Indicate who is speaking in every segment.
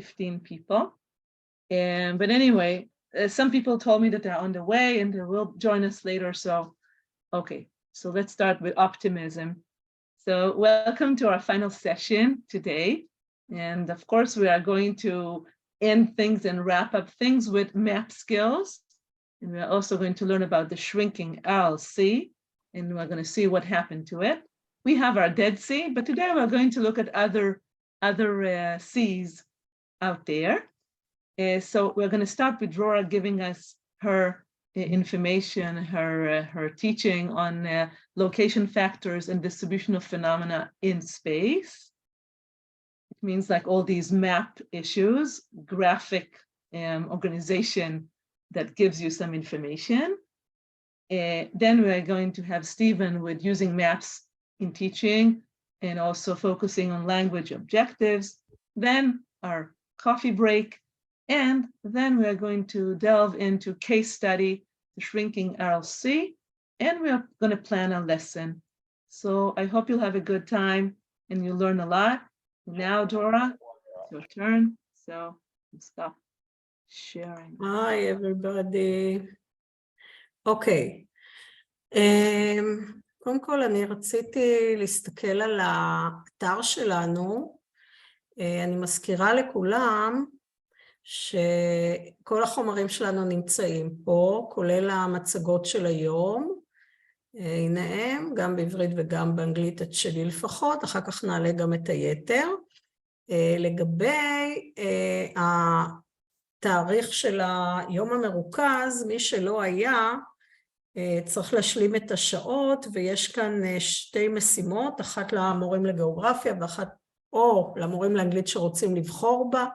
Speaker 1: 15 people. But anyway, some people told me that they're on the way and they will join us later. So, okay, so let's start with optimism. So welcome to our final session today. And of course, we are going to end things and wrap up things with map skills. And we're also going to learn about the shrinking RLC, and we're going to see what happened to it. We have our Dead Sea, but today we're going to look at other seas out there. So we're going to start with Drora giving us her information, her teaching on location factors and distribution of phenomena in space. It means like all these map issues, graphic organization that gives you some information. Then we're going to have Stephen with using maps in teaching and also focusing on language objectives. Then our coffee break. And then we're going to delve into case study, the shrinking RLC, and we're going to plan a lesson. So I hope you'll have a good time and you'll learn a lot. Now, Dora, it's your turn. So stop sharing.
Speaker 2: Hi, everybody. Okay. קודם כל, אני רציתי להסתכל על האתר שלנו. אני מזכירה לכולם שכל החומרים שלנו נמצאים פה, כולל המצגות של היום. הנה הם, גם בעברית וגם באנגלית את שלי לפחות, אחר כך נעלה גם את היתר. לגבי התאריך של היום המרוכז, מי שלא היה, צריך להשלים את השעות, ויש כאן שתי משימות, אחת למורים לגאוגרפיה, ואחת או למורים לאנגלית שרוצים לבחור בה,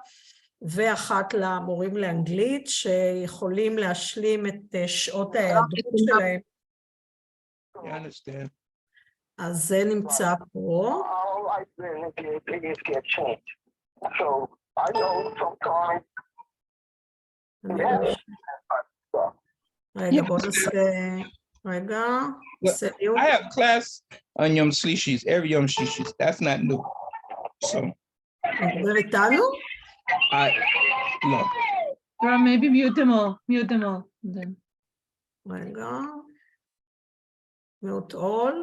Speaker 2: ואחת למורים לאנגלית שיכולים להשלים את שעות ההיעדרות שלהם. אז זה נמצא פה. רגע, בוא נעשה... רגע,
Speaker 3: I have class on Yom Shlishis, every Yom Shlishis. That's not new. So.
Speaker 2: נדבר איתנו?
Speaker 3: No.
Speaker 1: Or maybe mute them all. Mute them all. Then.
Speaker 2: רגע. mute all.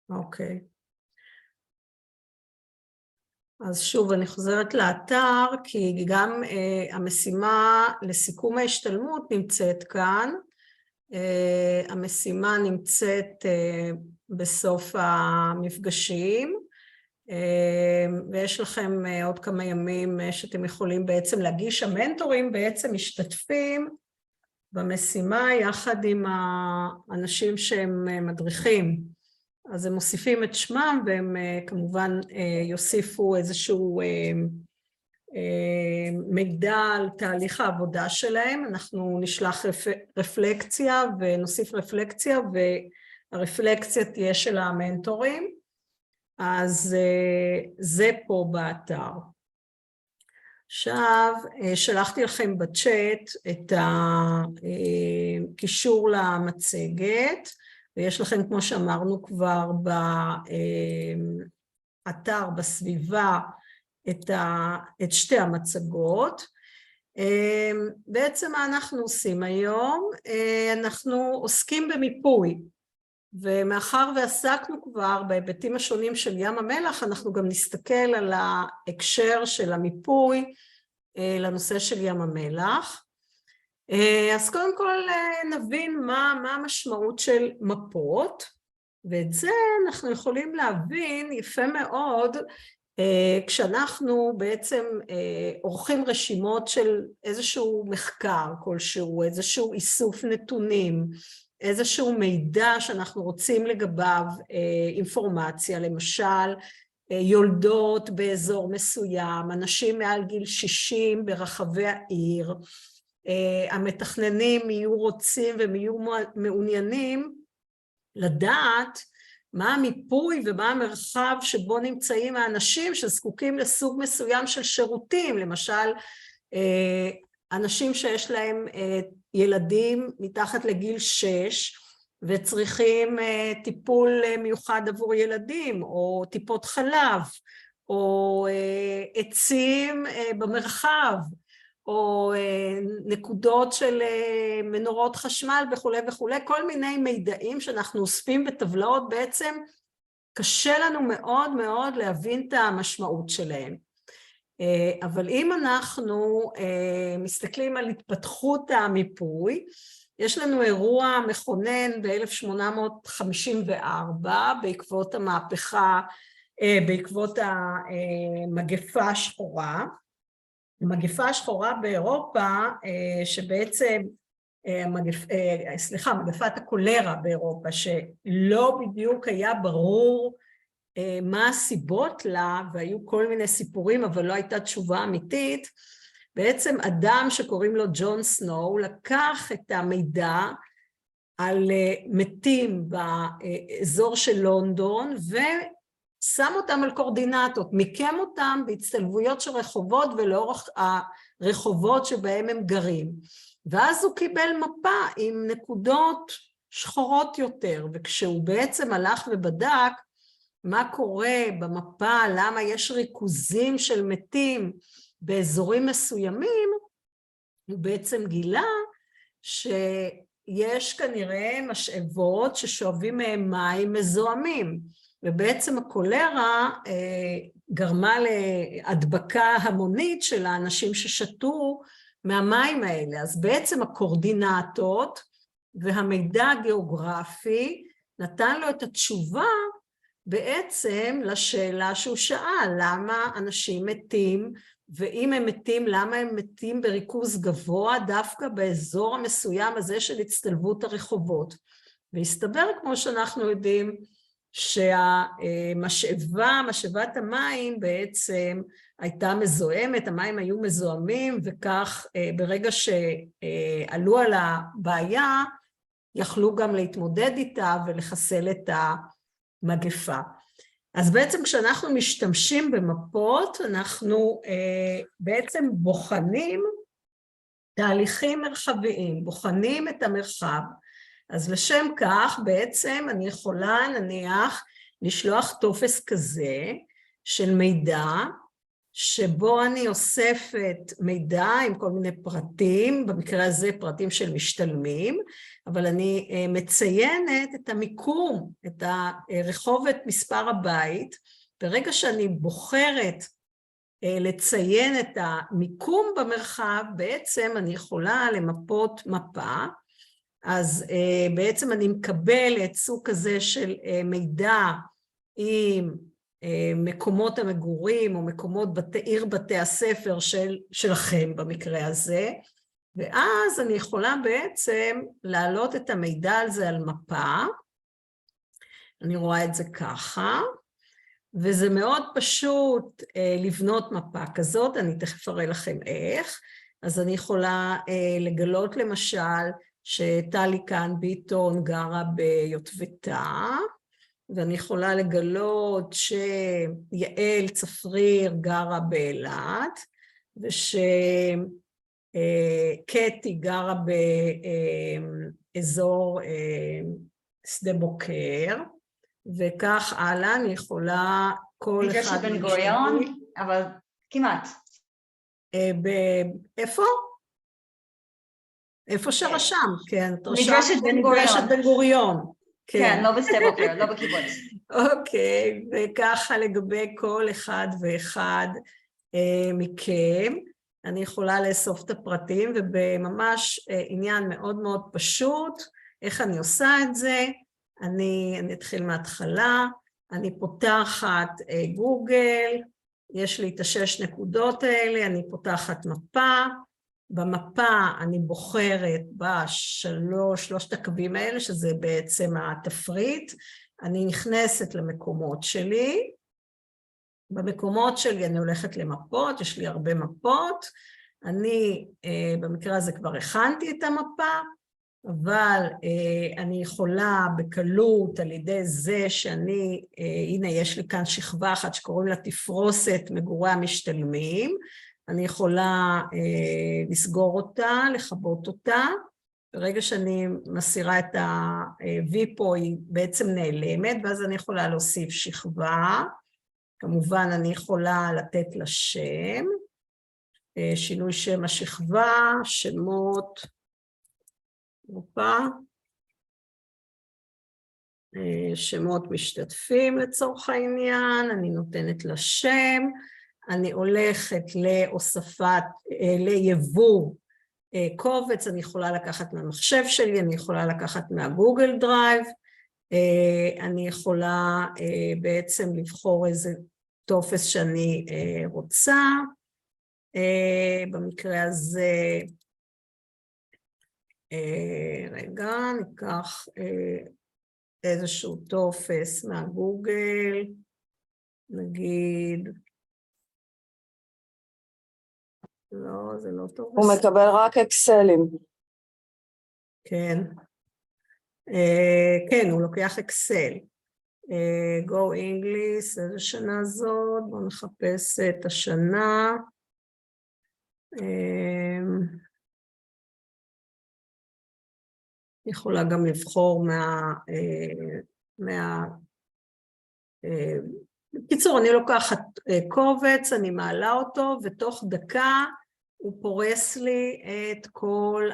Speaker 2: אוקיי. אז שוב, אני חוזרת לאתר, כי גם המשימה לסיכום ההשתלמות נמצאת כאן. המשימה נמצאת בסוף המפגשים, ויש לכם עוד כמה ימים שאתם יכולים בעצם להגיש. המנטורים בעצם משתתפים במשימה יחד עם האנשים שהם מדריכים. אז הם מוסיפים את שמם, והם כמובן יוסיפו איזשהו מידע על תהליך העבודה שלהם. אנחנו נשלח רפלקציה ונוסיף רפלקציה, והרפלקציה תהיה של המנטורים. אז זה פה באתר. עכשיו, שלחתי לכם בצ'אט את הקישור למצגת, ויש לכם, כמו שאמרנו כבר, באתר, בסביבה, את שתי המצגות. בעצם מה אנחנו עושים היום? אנחנו עוסקים במיפוי, ומאחר ועסקנו כבר בהיבטים השונים של ים המלח, אנחנו גם נסתכל על ההקשר של המיפוי לנושא של ים המלח. אז קודם כל נבין מה המשמעות של מפות, ואת זה אנחנו יכולים להבין יפה מאוד כשאנחנו בעצם עורכים רשימות של איזשהו מחקר כלשהו, איזשהו איסוף נתונים, איזשהו מידע שאנחנו רוצים לגביו אינפורמציה, למשל יולדות באזור מסוים, אנשים מעל גיל 60 ברחבי העיר, המתכננים יהיו רוצים והם יהיו מעוניינים לדעת מה המיפוי ומה המרחב שבו נמצאים האנשים שזקוקים לסוג מסוים של שירותים, למשל אנשים שיש להם ילדים מתחת לגיל 6, וצריכים טיפול מיוחד עבור ילדים, או טיפות חלב, או עצים במרחב, או נקודות של מנורות חשמל וכו' וכו', כל מיני מידעים שאנחנו אוספים בטבלאות, בעצם קשה לנו מאוד מאוד להבין את המשמעות שלהם. אבל אם אנחנו מסתכלים על התפתחות המיפוי, יש לנו אירוע מכונן ב-1854 בעקבות המהפכה, בעקבות המגפה השחורה. המגפה השחורה באירופה, שבעצם, מגפת הקולרה באירופה, שלא בדיוק היה ברור מה הסיבות לה, והיו כל מיני סיפורים, אבל לא הייתה תשובה אמיתית. בעצם אדם שקוראים לו ג'ון סנואו, לקח את המידע על מתים באזור של לונדון, ושם אותם על קורדינטות, מיקם אותם בהצטלבויות של רחובות ולאורך הרחובות שבהם הם גרים. ואז הוא קיבל מפה עם נקודות שחורות יותר, וכשהוא בעצם הלך ובדק מה קורה במפה, למה יש ריכוזים של מתים באזורים מסוימים, הוא בעצם גילה שיש כנראה משאבות ששואבים מהם מים מזוהמים, ובעצם הקולרה גרמה להדבקה המונית של האנשים ששתו מהמים האלה. אז בעצם הקורדינטות והמידע הגיאוגרפי נתן לו את התשובה בעצם לשאלה שהוא שאל, למה אנשים מתים, ואם הם מתים, למה הם מתים בריכוז גבוה דווקא באזור המסוים הזה של הצטלבות הרחובות. והסתבר, כמו שאנחנו יודעים, משאבת המים בעצם הייתה מזוהמת, המים היו מזוהמים, וכך ברגע שעלו על הבעיה, יכלו גם להתמודד איתה ולחסל את המגפה. אז בעצם כשאנחנו משתמשים במפות, אנחנו בעצם בוחנים תהליכים מרחביים, בוחנים את המרחב. אז לשם כך בעצם אני יכולה נניח לשלוח טופס כזה של מידע, שבו אני אוספת מידע עם כל מיני פרטים, במקרה הזה פרטים של משתלמים, אבל אני מציינת את המיקום, את הרחוב, את מספר הבית. ברגע שאני בוחרת לציין את המיקום במרחב, בעצם אני יכולה למפות מפה, אז בעצם אני מקבלת סוג כזה של מידע עם מקומות המגורים או מקומות עיר בתי הספר שלכם במקרה הזה, ואז אני יכולה בעצם להעלות את המידע על זה על מפה. אני רואה את זה ככה, וזה מאוד פשוט לבנות מפה כזאת, אני תכף אראה לכם איך. אז אני יכולה לגלות למשל שטלי כאן ביטון גרה ביוטבתה, ואני יכולה לגלות שיעל צפריר גרה באילת, ושקטי גרה באזור שדה בוקר, וכך הלאה. אני יכולה כל אחד...
Speaker 4: מקרה של בן גוריון, אבל כמעט.
Speaker 2: איפה? איפה שרשם, כן.
Speaker 4: מדרשת בן גוריון.
Speaker 2: מדרשת בן גוריון.
Speaker 4: כן, לא בשדה בוקר, לא בקיבוץ.
Speaker 2: אוקיי, וככה לגבי כל אחד ואחד מכם, אני יכולה לאסוף את הפרטים, ובממש עניין מאוד מאוד פשוט, איך אני עושה את זה, אני אתחיל מההתחלה, אני פותחת גוגל, יש לי את 6 נקודות האלה, אני פותחת מפה, במפה אני בוחרת בשלושת הקווים האלה, שזה בעצם התפריט, אני נכנסת למקומות שלי, במקומות שלי אני הולכת למפות, יש לי הרבה מפות, אני במקרה הזה כבר הכנתי את המפה, אבל אני יכולה בקלות על ידי זה שאני, הנה יש לי כאן שכבה אחת שקוראים לה תפרוסת מגורי המשתלמים, אני יכולה לסגור אותה, לכבות אותה, ברגע שאני מסירה את ה-V פה, היא בעצם נעלמת, ואז אני יכולה להוסיף שכבה. כמובן, אני יכולה לתת לה שם, שינוי שם השכבה, שמות, שמות משתתפים לצורך העניין, אני נותנת לה שם, אני הולכת ליבוא קובץ, אני יכולה לקחת מהמחשב שלי, אני יכולה לקחת מהגוגל דרייב, אני יכולה בעצם לבחור איזה טופס שאני רוצה, במקרה הזה, רגע, ניקח איזשהו טופס מהגוגל, נגיד, לא, זה לא טופס.
Speaker 5: הוא מקבל רק אקסלים.
Speaker 2: כן. כן, הוא לוקח אקסל. GeoEnglish, איזה שנה זאת? בואו נחפש את השנה. יכולה גם לבחור בקיצור, אני לוקחת קובץ, אני מעלה אותו, ותוך דקה הוא פורס לי את כל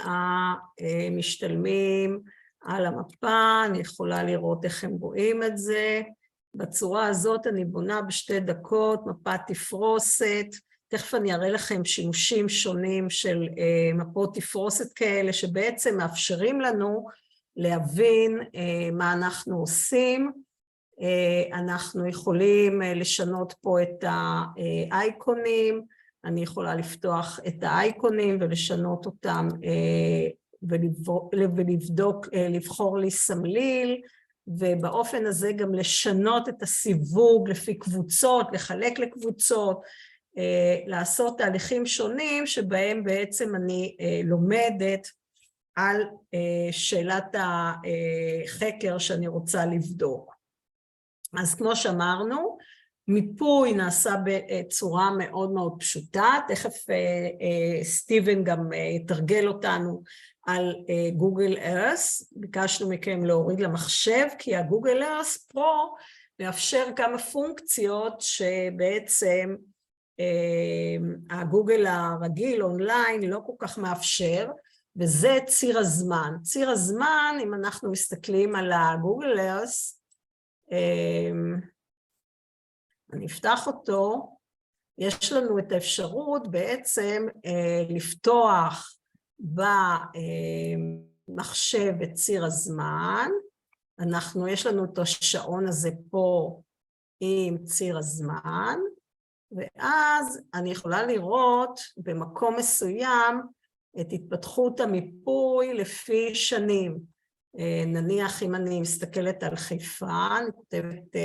Speaker 2: המשתלמים על המפה, אני יכולה לראות איך הם רואים את זה. בצורה הזאת אני בונה ב2 דקות, מפת תפרוסת, תכף אני אראה לכם שימושים שונים של מפות תפרוסת כאלה, שבעצם מאפשרים לנו להבין מה אנחנו עושים. אנחנו יכולים לשנות פה את האייקונים, אני יכולה לפתוח את האייקונים ולשנות אותם ולבדוק, לבחור לי סמליל, ובאופן הזה גם לשנות את הסיווג לפי קבוצות, לחלק לקבוצות, לעשות תהליכים שונים שבהם בעצם אני לומדת על שאלת החקר שאני רוצה לבדוק. אז כמו שאמרנו, מיפוי נעשה בצורה מאוד מאוד פשוטה, תכף סטיבן גם יתרגל אותנו על גוגל ארת', ביקשנו מכם להוריד למחשב, כי הגוגל ארת' פה מאפשר כמה פונקציות שבעצם הגוגל הרגיל אונליין לא כל כך מאפשר, וזה ציר הזמן. ציר הזמן, אם אנחנו מסתכלים על הגוגל ארת', אני אפתח אותו, יש לנו את האפשרות בעצם לפתוח במחשב את ציר הזמן, יש לנו את השעון הזה פה עם ציר הזמן, ואז אני יכולה לראות במקום מסוים את התפתחות המיפוי לפי שנים. נניח אם אני מסתכלת על חיפה, אני כותבת,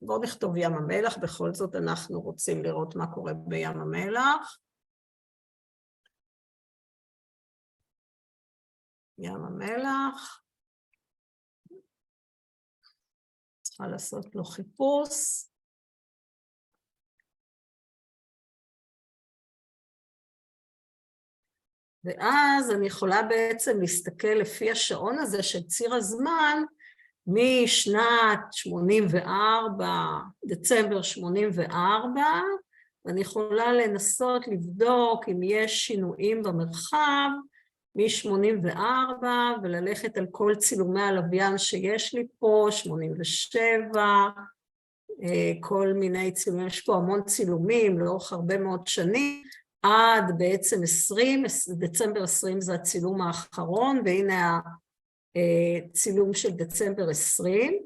Speaker 2: בואו נכתוב ים המלח, בכל זאת אנחנו רוצים לראות מה קורה בים המלח. ים המלח. צריכה לעשות לו חיפוש. ואז אני יכולה בעצם להסתכל לפי השעון הזה של ציר הזמן, משנת 84, דצמבר 84, ואני יכולה לנסות לבדוק אם יש שינויים במרחב, מ-84, וללכת על כל צילומי הלוויין שיש לי פה, 87, כל מיני צילומים, יש פה המון צילומים לאורך הרבה מאוד שנים, עד בעצם 20, דצמבר 20 זה הצילום האחרון, והנה הצילום של דצמבר 20,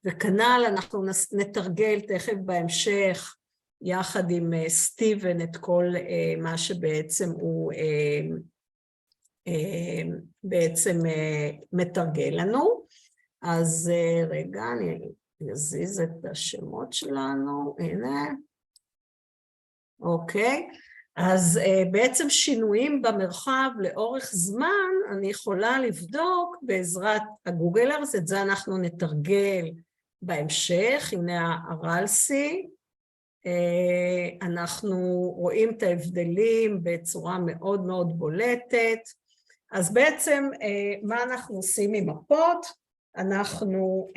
Speaker 2: וכנ"ל אנחנו נתרגל תכף בהמשך, יחד עם סטיבן, את כל מה שבעצם הוא בעצם מתרגל לנו. אז רגע, אני אזיז את השמות שלנו, הנה. אוקיי. אז בעצם שינויים במרחב לאורך זמן, אני יכולה לבדוק בעזרת הגוגל ארת', את זה אנחנו נתרגל בהמשך, הנה הרלסי, אנחנו רואים את ההבדלים בצורה מאוד מאוד בולטת, אז בעצם מה אנחנו עושים עם מפות? אנחנו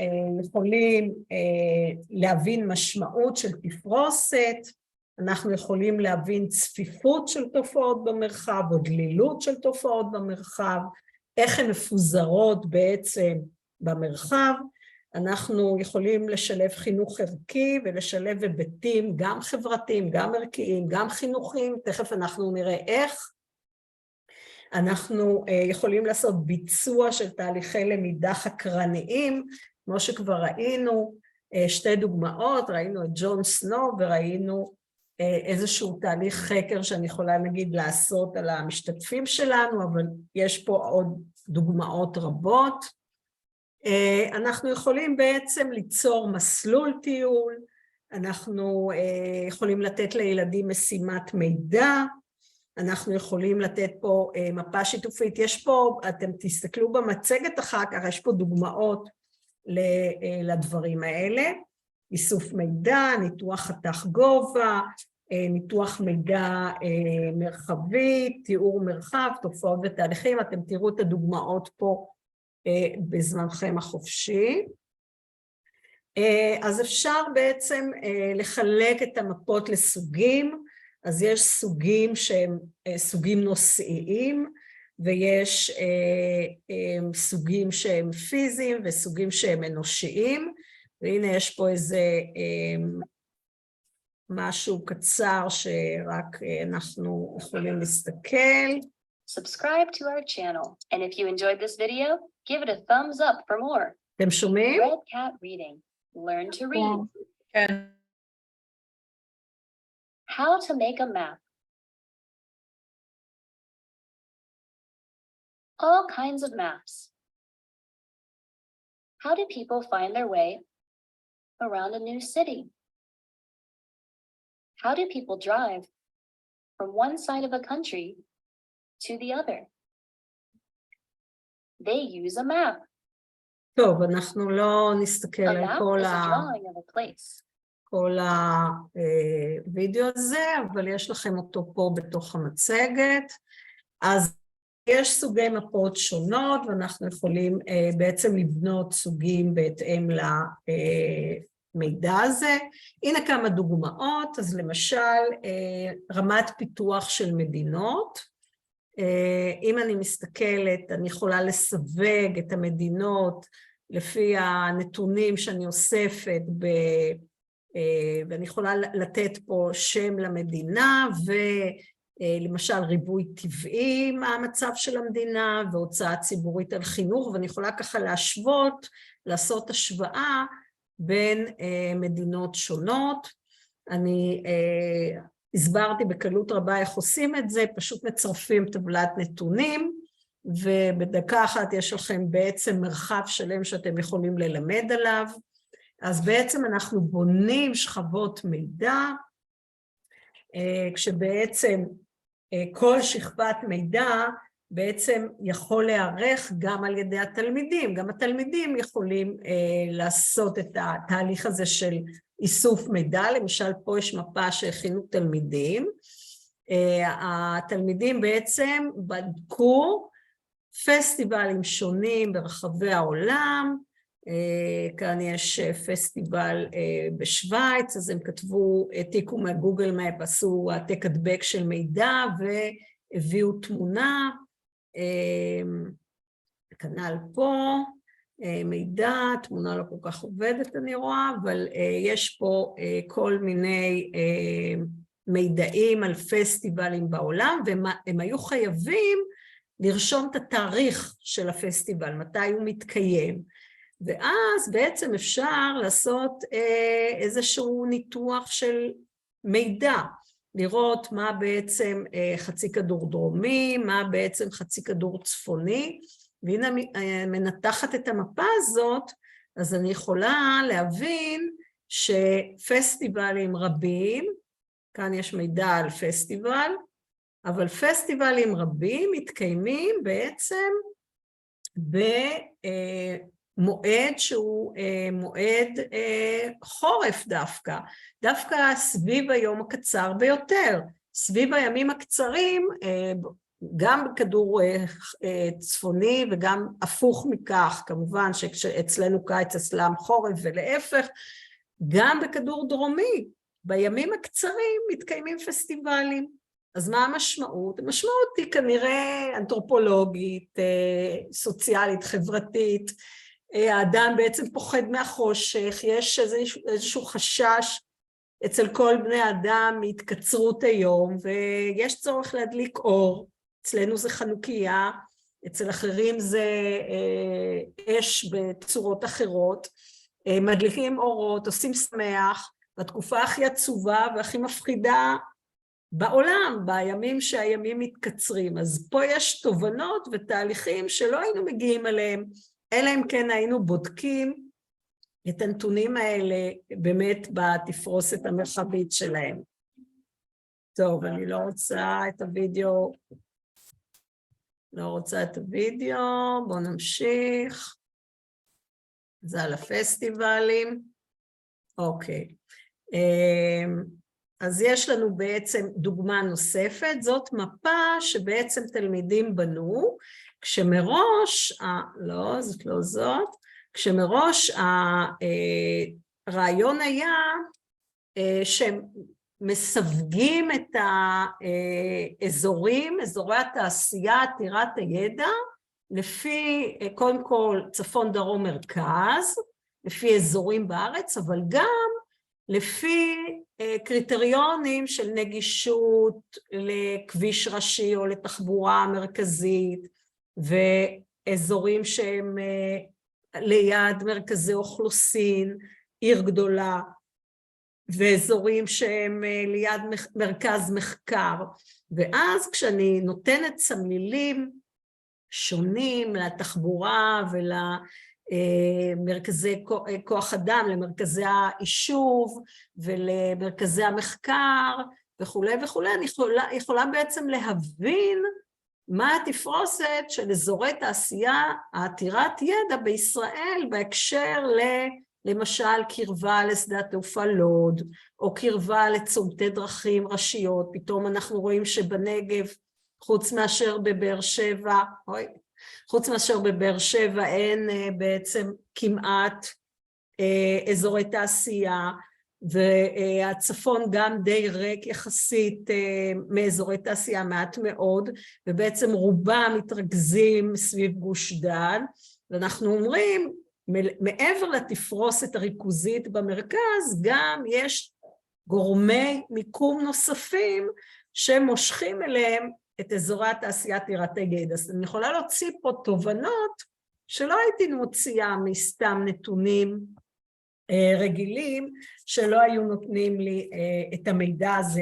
Speaker 2: יכולים להבין משמעות של תפרוסת, אנחנו יכולים להבין צפיפות של תופעות במרחב, או דלילות של תופעות במרחב, איך הן מפוזרות בעצם במרחב, אנחנו יכולים לשלב חינוך ערכי ולשלב היבטים גם חברתיים, גם ערכיים, גם חינוכיים, תכף אנחנו נראה איך. אנחנו יכולים לעשות ביצוע של תהליכי למידה חקרניים, כמו שכבר ראינו, שתי דוגמאות, ראינו את ג'ון סנו וראינו איזשהו תהליך חקר שאני יכולה נגיד לעשות על המשתתפים שלנו, אבל יש פה עוד דוגמאות רבות. אנחנו יכולים בעצם ליצור מסלול טיול, אנחנו יכולים לתת לילדים משימת מידע, אנחנו יכולים לתת פה מפה שיתופית, יש פה, אתם תסתכלו במצגת אחר כך, יש פה דוגמאות לדברים האלה, איסוף מידע, ניתוח חתך גובה, ניתוח מידע מרחבי, תיאור מרחב, תופעות ותהליכים, אתם תראו את הדוגמאות פה בזמנכם החופשי. אז אפשר בעצם לחלק את המפות לסוגים, אז יש סוגים שהם סוגים נושאיים, ויש סוגים שהם פיזיים וסוגים שהם אנושיים, והנה יש פה איזה משהו קצר שרק אנחנו יכולים להסתכל.
Speaker 6: Subscribe to our channel, and if you enjoyed this video, give it a thumbs up for more.
Speaker 2: אתם שומעים?
Speaker 6: Red Cat Reading. Learn to read.
Speaker 1: כן.
Speaker 6: How to make a map. All kinds of maps. How do people find their way around a new city? How do people drive from one side of a country to the other? They use a map.
Speaker 2: טוב, אנחנו לא נסתכל
Speaker 6: A
Speaker 2: על
Speaker 6: map
Speaker 2: כל
Speaker 6: is a drawing of a place.
Speaker 2: כל הווידאו הזה, אבל יש לכם אותו פה בתוך המצגת. אז יש סוגי מפות שונות, ואנחנו יכולים בעצם לבנות סוגים בהתאם למידע הזה. הנה כמה דוגמאות, אז למשל, רמת פיתוח של מדינות. אם אני מסתכלת, אני יכולה לסווג את המדינות לפי הנתונים שאני אוספת ואני יכולה לתת פה שם למדינה, ולמשל ריבוי טבעי, מה המצב של המדינה, והוצאה ציבורית על חינוך, ואני יכולה ככה להשוות, לעשות השוואה בין מדינות שונות. אני הסברתי בקלות רבה איך עושים את זה, פשוט מצרפים טבלת נתונים, ובדקה אחת יש לכם בעצם מרחב שלם שאתם יכולים ללמד עליו. אז בעצם אנחנו בונים שכבות מידע, כשבעצם כל שכבת מידע בעצם יכול להיערך גם על ידי התלמידים. גם התלמידים יכולים לעשות את התהליך הזה של איסוף מידע, למשל פה יש מפה שהכינו תלמידים. התלמידים בעצם בדקו פסטיבלים שונים ברחבי העולם, כאן יש פסטיבל בשוויץ, אז הם כתבו, העתיקו מהגוגל מפ, עשו העתק הדבק של מידע והביאו תמונה, כנ"ל פה, מידע, תמונה לא כל כך עובדת אני רואה, אבל יש פה כל מיני מידעים על פסטיבלים בעולם, והם היו חייבים לרשום את התאריך של הפסטיבל, מתי הוא מתקיים, ואז בעצם אפשר לעשות איזשהו ניתוח של מידע, לראות מה בעצם חצי כדור דרומי, מה בעצם חצי כדור צפוני, והנה מנתחת את המפה הזאת, אז אני יכולה להבין שפסטיבלים רבים, כאן יש מידע על פסטיבל, אבל פסטיבלים רבים מתקיימים בעצם במועד שהוא מועד חורף דווקא סביב היום הקצר ביותר. סביב הימים הקצרים גם בכדור צפוני וגם הפוך מכך, כמובן שאצלנו קיץ אצלם חורף ולהפך, גם בכדור דרומי, בימים הקצרים מתקיימים פסטיבלים. אז מה המשמעות? המשמעות היא כנראה אנתרופולוגית, סוציאלית, חברתית, האדם בעצם פוחד מהחושך, יש איזשהו חשש אצל כל בני אדם מהתקצרות היום, ויש צורך להדליק אור, אצלנו זה חנוכיה, אצל אחרים זה אש בצורות אחרות, מדליקים אורות, עושים שמח, בתקופה הכי עצובה והכי מפחידה בעולם, בימים שהימים מתקצרים. אז פה יש תובנות ותהליכים שלא היינו מגיעים אליהם, אלא אם כן היינו בודקים את הנתונים האלה באמת בתפרוסת המרחבית שלהם. טוב, אני לא רוצה את הוידאו. בואו נמשיך. זה על הפסטיבלים. אוקיי. אז יש לנו בעצם דוגמה נוספת, זאת מפה שבעצם תלמידים בנו, כשמראש, לא, זאת לא זאת, כשמראש הרעיון היה שהם מסווגים את האזורים, אזורי התעשייה, עתירת הידע, לפי קודם כל צפון דרום מרכז, לפי אזורים בארץ, אבל גם לפי קריטריונים של נגישות לכביש ראשי או לתחבורה מרכזית, ואזורים שהם ליד מרכזי אוכלוסין, עיר גדולה, ואזורים שהם ליד מרכז מחקר. ואז כשאני נותנת סמלילים שונים לתחבורה ולמרכזי כוח אדם, למרכזי היישוב ולמרכזי המחקר וכו' וכו', אני יכולה בעצם להבין מה התפרוסת של אזורי תעשייה העתירת ידע בישראל בהקשר למשל קרבה לשדה תעופה לוד, או קרבה לצומתי דרכים ראשיות. פתאום אנחנו רואים שבנגב, חוץ מאשר בבאר שבע אין בעצם כמעט אזורי תעשייה, והצפון גם די ריק יחסית מאזורי תעשייה מעט מאוד, ובעצם רובם מתרכזים סביב גוש דן, ואנחנו אומרים, מעבר לתפרוסת הריכוזית במרכז, גם יש גורמי מיקום נוספים שמושכים אליהם את אזורי התעשייה עתירת הידע. אז אני יכולה להוציא פה תובנות שלא הייתי מוציאה מסתם נתונים רגילים, שלא היו נותנים לי את המידע הזה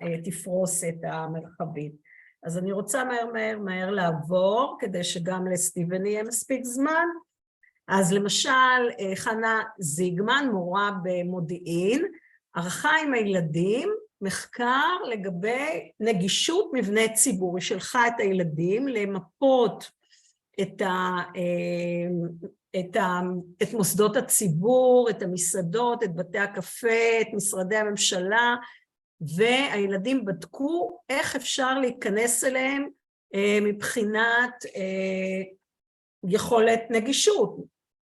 Speaker 2: בתפרוסת המרחבית. אז אני רוצה מהר לעבור, כדי שגם לסטיבן יהיה מספיק זמן. אז למשל, חנה זיגמן, מורה במודיעין, ערכה עם הילדים מחקר לגבי נגישות מבני ציבור. היא שלחה את הילדים למפות את מוסדות הציבור, את המסעדות, את בתי הקפה, את משרדי הממשלה, והילדים בדקו איך אפשר להיכנס אליהם מבחינת יכולת נגישות.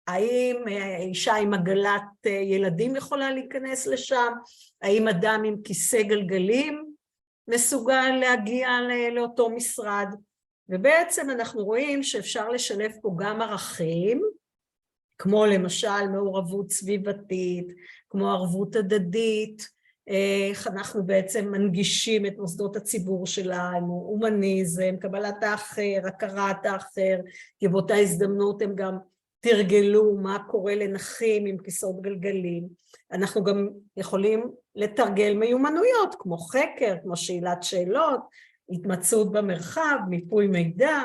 Speaker 2: האם אישה עם עגלת ילדים יכולה להיכנס לשם? האם אדם עם כיסא גלגלים מסוגל להגיע לאותו משרד? ובעצם אנחנו רואים שאפשר לשלב פה גם ערכים, כמו למשל מעורבות סביבתית, כמו ערבות הדדית, איך אנחנו בעצם מנגישים את מוסדות הציבור שלנו, הומניזם, קבלת האחר, הכרת האחר, כי באותה הזדמנות הם גם תרגלו מה קורה לנכים עם כיסאות גלגלים. אנחנו גם יכולים לתרגל מיומנויות, כמו חקר, כמו שאלת שאלות, התמצאות במרחב, מיפוי מידע,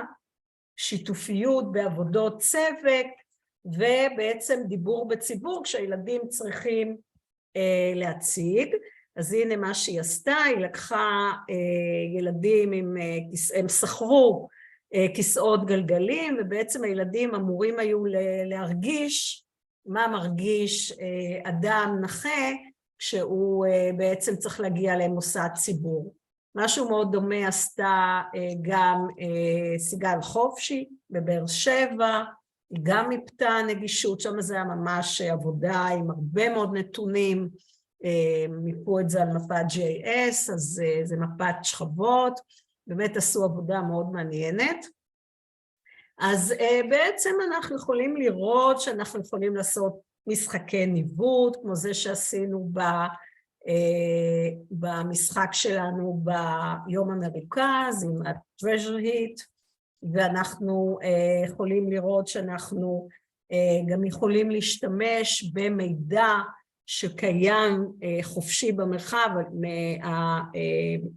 Speaker 2: שיתופיות בעבודות צוות, ובעצם דיבור בציבור כשהילדים צריכים להציג. אז הנה מה שהיא עשתה, היא לקחה ילדים הם שכרו כיסאות גלגלים, ובעצם הילדים אמורים היו להרגיש מה מרגיש אדם נכה, כשהוא בעצם צריך להגיע למוסד ציבור. משהו מאוד דומה עשתה גם סיגל חופשי בבאר שבע, היא גם מיפתה נגישות, שם זה היה ממש עבודה עם הרבה מאוד נתונים, מיפו את זה על מפת GIS, אז זה מפת שכבות, באמת עשו עבודה מאוד מעניינת. אז בעצם אנחנו יכולים לראות שאנחנו יכולים לעשות משחקי ניווט, כמו זה שעשינו במשחק שלנו ביום המרוכז עם ה-Treasure Hit, ואנחנו יכולים לראות שאנחנו גם יכולים להשתמש במידע שקיים חופשי במרחב,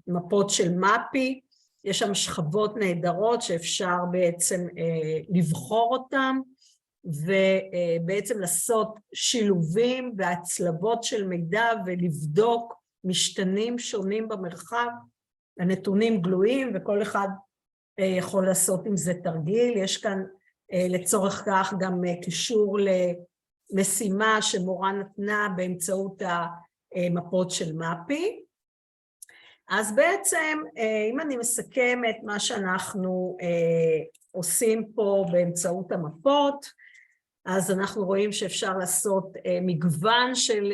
Speaker 2: מהמפות של מפי, יש שם שכבות נהדרות שאפשר בעצם לבחור אותן, ובעצם לעשות שילובים והצלבות של מידע ולבדוק משתנים שונים במרחב, הנתונים גלויים וכל אחד יכול לעשות עם זה תרגיל, יש כאן לצורך כך גם קישור למשימה שמורה נתנה באמצעות המפות של מפי. אז בעצם אם אני מסכמת מה שאנחנו עושים פה באמצעות המפות, אז אנחנו רואים שאפשר לעשות מגוון של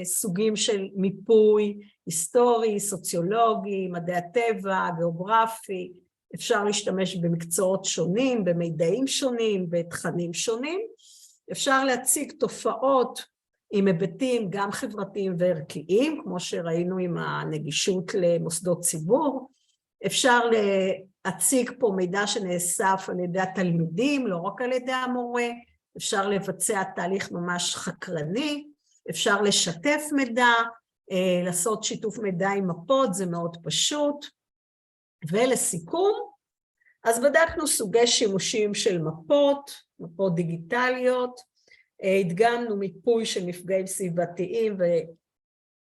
Speaker 2: סוגים של מיפוי, היסטורי, סוציולוגי, מדעי הטבע, גיאוגרפי, אפשר להשתמש במקצועות שונים, במידעים שונים, בתכנים שונים, אפשר להציג תופעות עם היבטים גם חברתיים וערכיים, כמו שראינו עם הנגישות למוסדות ציבור, אפשר להציג פה מידע שנאסף על ידי התלמידים, לא רק על ידי המורה, אפשר לבצע תהליך ממש חקרני, אפשר לשתף מידע, לעשות שיתוף מידע עם מפות, זה מאוד פשוט. ולסיכום, אז בדקנו סוגי שימושים של מפות, מפות דיגיטליות, הדגמנו מיפוי של מפגעים סביבתיים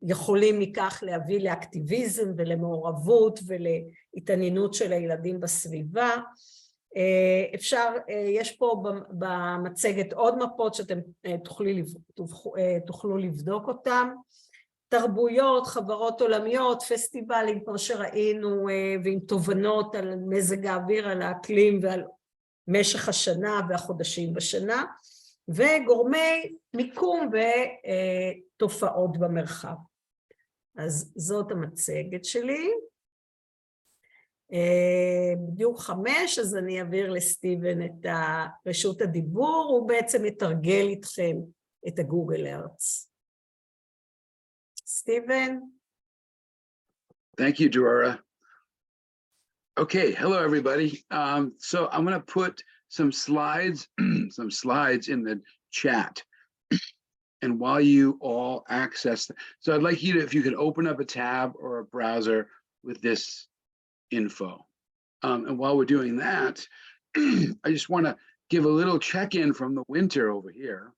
Speaker 2: ויכולים מכך להביא לאקטיביזם ולמעורבות ולהתעניינות של הילדים בסביבה. יש פה במצגת עוד מפות שאתם תוכלו לבדוק אותם, תרבויות, חברות עולמיות, פסטיבלים כמו שראינו, ועם תובנות על מזג האוויר, על האקלים ועל משך השנה והחודשים בשנה, וגורמי מיקום ותופעות במרחב. אז זאת המצגת שלי. בדיוק 5, אז אני אעביר לסטיבן את רשות הדיבור, הוא בעצם יתרגל איתכם את הגוגל ארץ. Stephen.
Speaker 7: Thank you, Dora. Okay, hello everybody. So I'm going to put some slides in the chat. And while you all access, so I'd like you to, if you could open up a tab or a browser with this info. And while we're doing that, I just want to give a little check-in from the winter over here.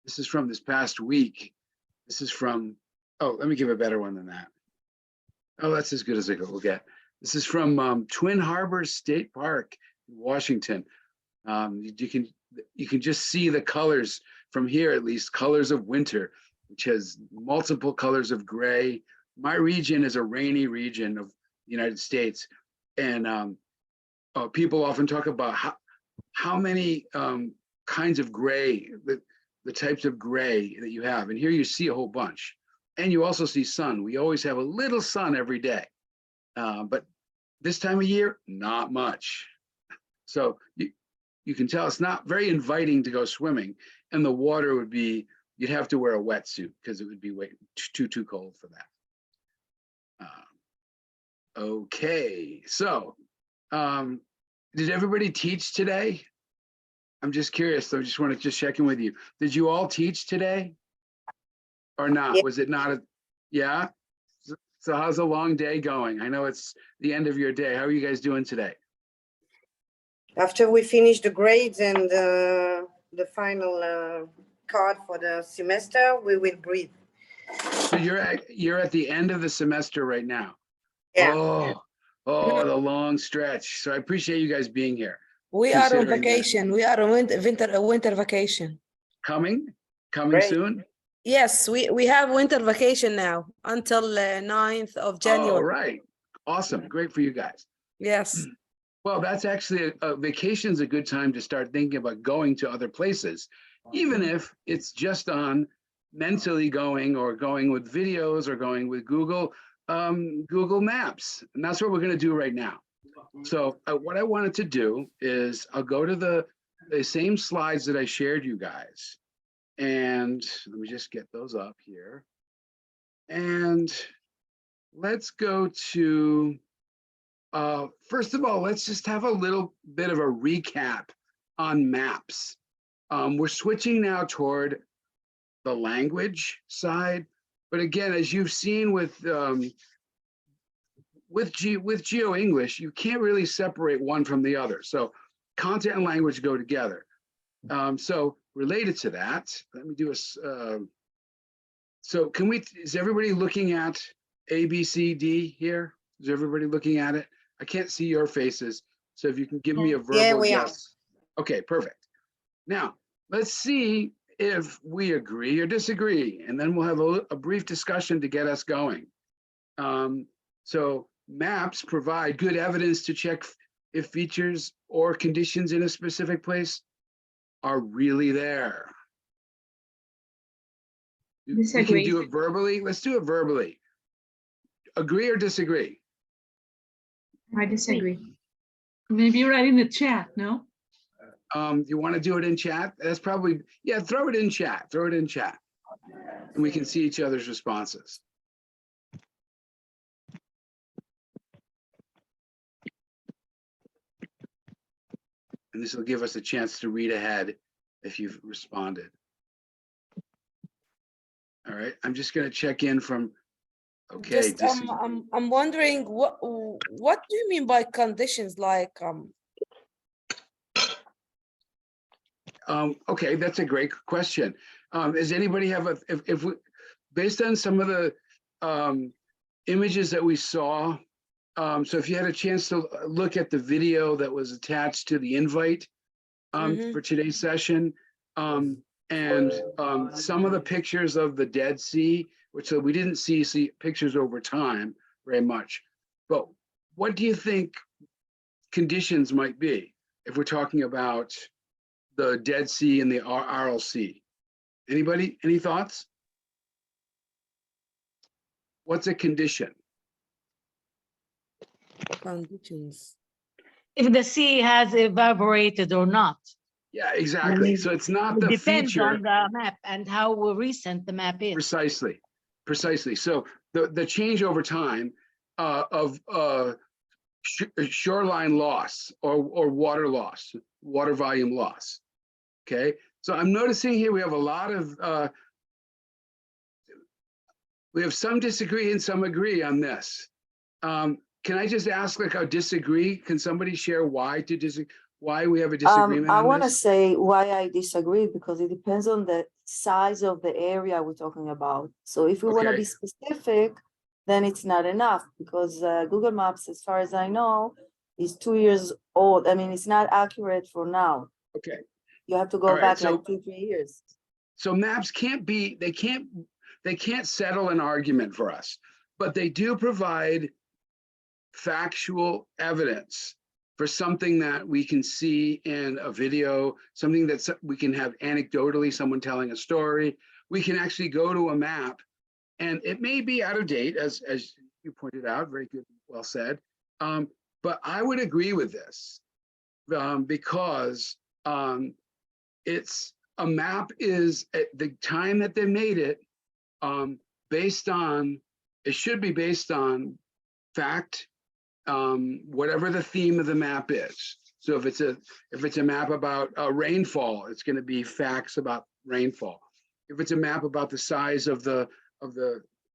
Speaker 7: This is from this past week. This is from, oh, let me give a better one than that. Oh, that's as good as it will get. This is from Twin Harbors State Park in Washington. You can just see the colors from here, at least, colors of winter, which has multiple colors of gray. My region is a rainy region of the United States. And people often talk about how many kinds of gray, the types of gray that you have. And here you see a whole bunch. And you also see sun. We always have a little sun every day. But this time of year, not much. So you can tell it's not very inviting to go swimming. And the water would be, you'd have to wear a wetsuit because it would be way too cold for that. Okay, so did everybody teach today? I'm just curious, so I just want to check in with you. Did you all teach today or not? Yeah. Was it not yeah? So how's a long day going? I know it's the end of your day. How are you guys doing today?
Speaker 8: After we finish the grades and the final card for the semester, we will breathe.
Speaker 7: So you're at the end of the semester right now.
Speaker 8: Yeah.
Speaker 7: Oh, the long stretch. So I appreciate you guys being here.
Speaker 5: We are on vacation. We are on winter vacation.
Speaker 7: Coming
Speaker 8: Great.
Speaker 7: Soon?
Speaker 5: Yes, we have winter vacation now until 9th of January.
Speaker 7: Oh, right. Awesome, great for you guys.
Speaker 5: Yes.
Speaker 7: Well, that's actually a vacation's a good time to start thinking about going to other places, even if it's just on mentally going or going with videos or going with Google Maps. And that's what we're going to do right now. So what I wanted to do is I'll go to the same slides that I shared you guys. And let me just get those up here. And let's go to, first of all, let's just have a little bit of a recap on maps. We're switching now toward the language side. But again, as you've seen with GeoEnglish, you can't really separate one from the other. So content and language go together. So related to that, let me do a, so is everybody looking at A, B, C, D here? Is everybody looking at it? I can't see your faces. So if you can give me a verbal yes. Okay, perfect. Now, let's see if we agree or disagree, and then we'll have a brief discussion to get us going. So maps provide good evidence to check if features or conditions in a specific place are really there.
Speaker 1: Disagree.
Speaker 7: We can do it verbally. Let's do it verbally. Agree or disagree?
Speaker 1: I disagree. Maybe right in the chat, no?
Speaker 7: You want to do it in chat? That's probably, yeah, throw it in chat. Throw it in chat. And we can see each other's responses. And this will give us a chance to read ahead if you've responded. All right, I'm just going to check in from, okay.
Speaker 5: Just, I'm wondering what do you mean by conditions? Like
Speaker 7: okay, that's a great question. Does anybody have if we, based on some of the images that we saw, so if you had a chance to look at the video that was attached to the invite for today's session, and some of the pictures of the Dead Sea, which we didn't see pictures over time very much, but what do you think conditions might be if we're talking about the Dead Sea and the Aral Sea? Anybody, any thoughts? What's a condition?
Speaker 5: conditions.
Speaker 9: If the sea has evaporated or not.
Speaker 7: Yeah, exactly. So it's not the
Speaker 9: Depends
Speaker 7: feature.
Speaker 9: on the map and how recent the map is.
Speaker 7: Precisely, precisely. So the change over time of shoreline loss or water loss, water volume loss. Okay, so I'm noticing here we have a lot of, we have some disagree and some agree on this. Can I just ask, like, a disagree? Can somebody share why to disagree? Why we have a disagreement
Speaker 10: I
Speaker 7: on
Speaker 10: want to
Speaker 7: this?
Speaker 10: say why I disagree, because it depends on the size of the area we're talking about. So if we want to
Speaker 7: Okay.
Speaker 10: be specific, then it's not enough, because Google Maps, as far as I know, is 2 years old. I mean, it's not accurate for now.
Speaker 7: Okay.
Speaker 10: You have to go
Speaker 7: All right,
Speaker 10: back
Speaker 7: so-
Speaker 10: like 2-3 years.
Speaker 7: So maps can't be, they can't settle an argument for us, but they do provide factual evidence for something that we can see in a video, something that we can have anecdotally, someone telling a story. We can actually go to a map, and it may be out of date, as you pointed out, very good, well said. But I would agree with this because it's a map is at the time that they made it, based on, it should be based on fact, whatever the theme of the map is. So if it's a map about rainfall, it's going to be facts about rainfall. If it's a map about the size of the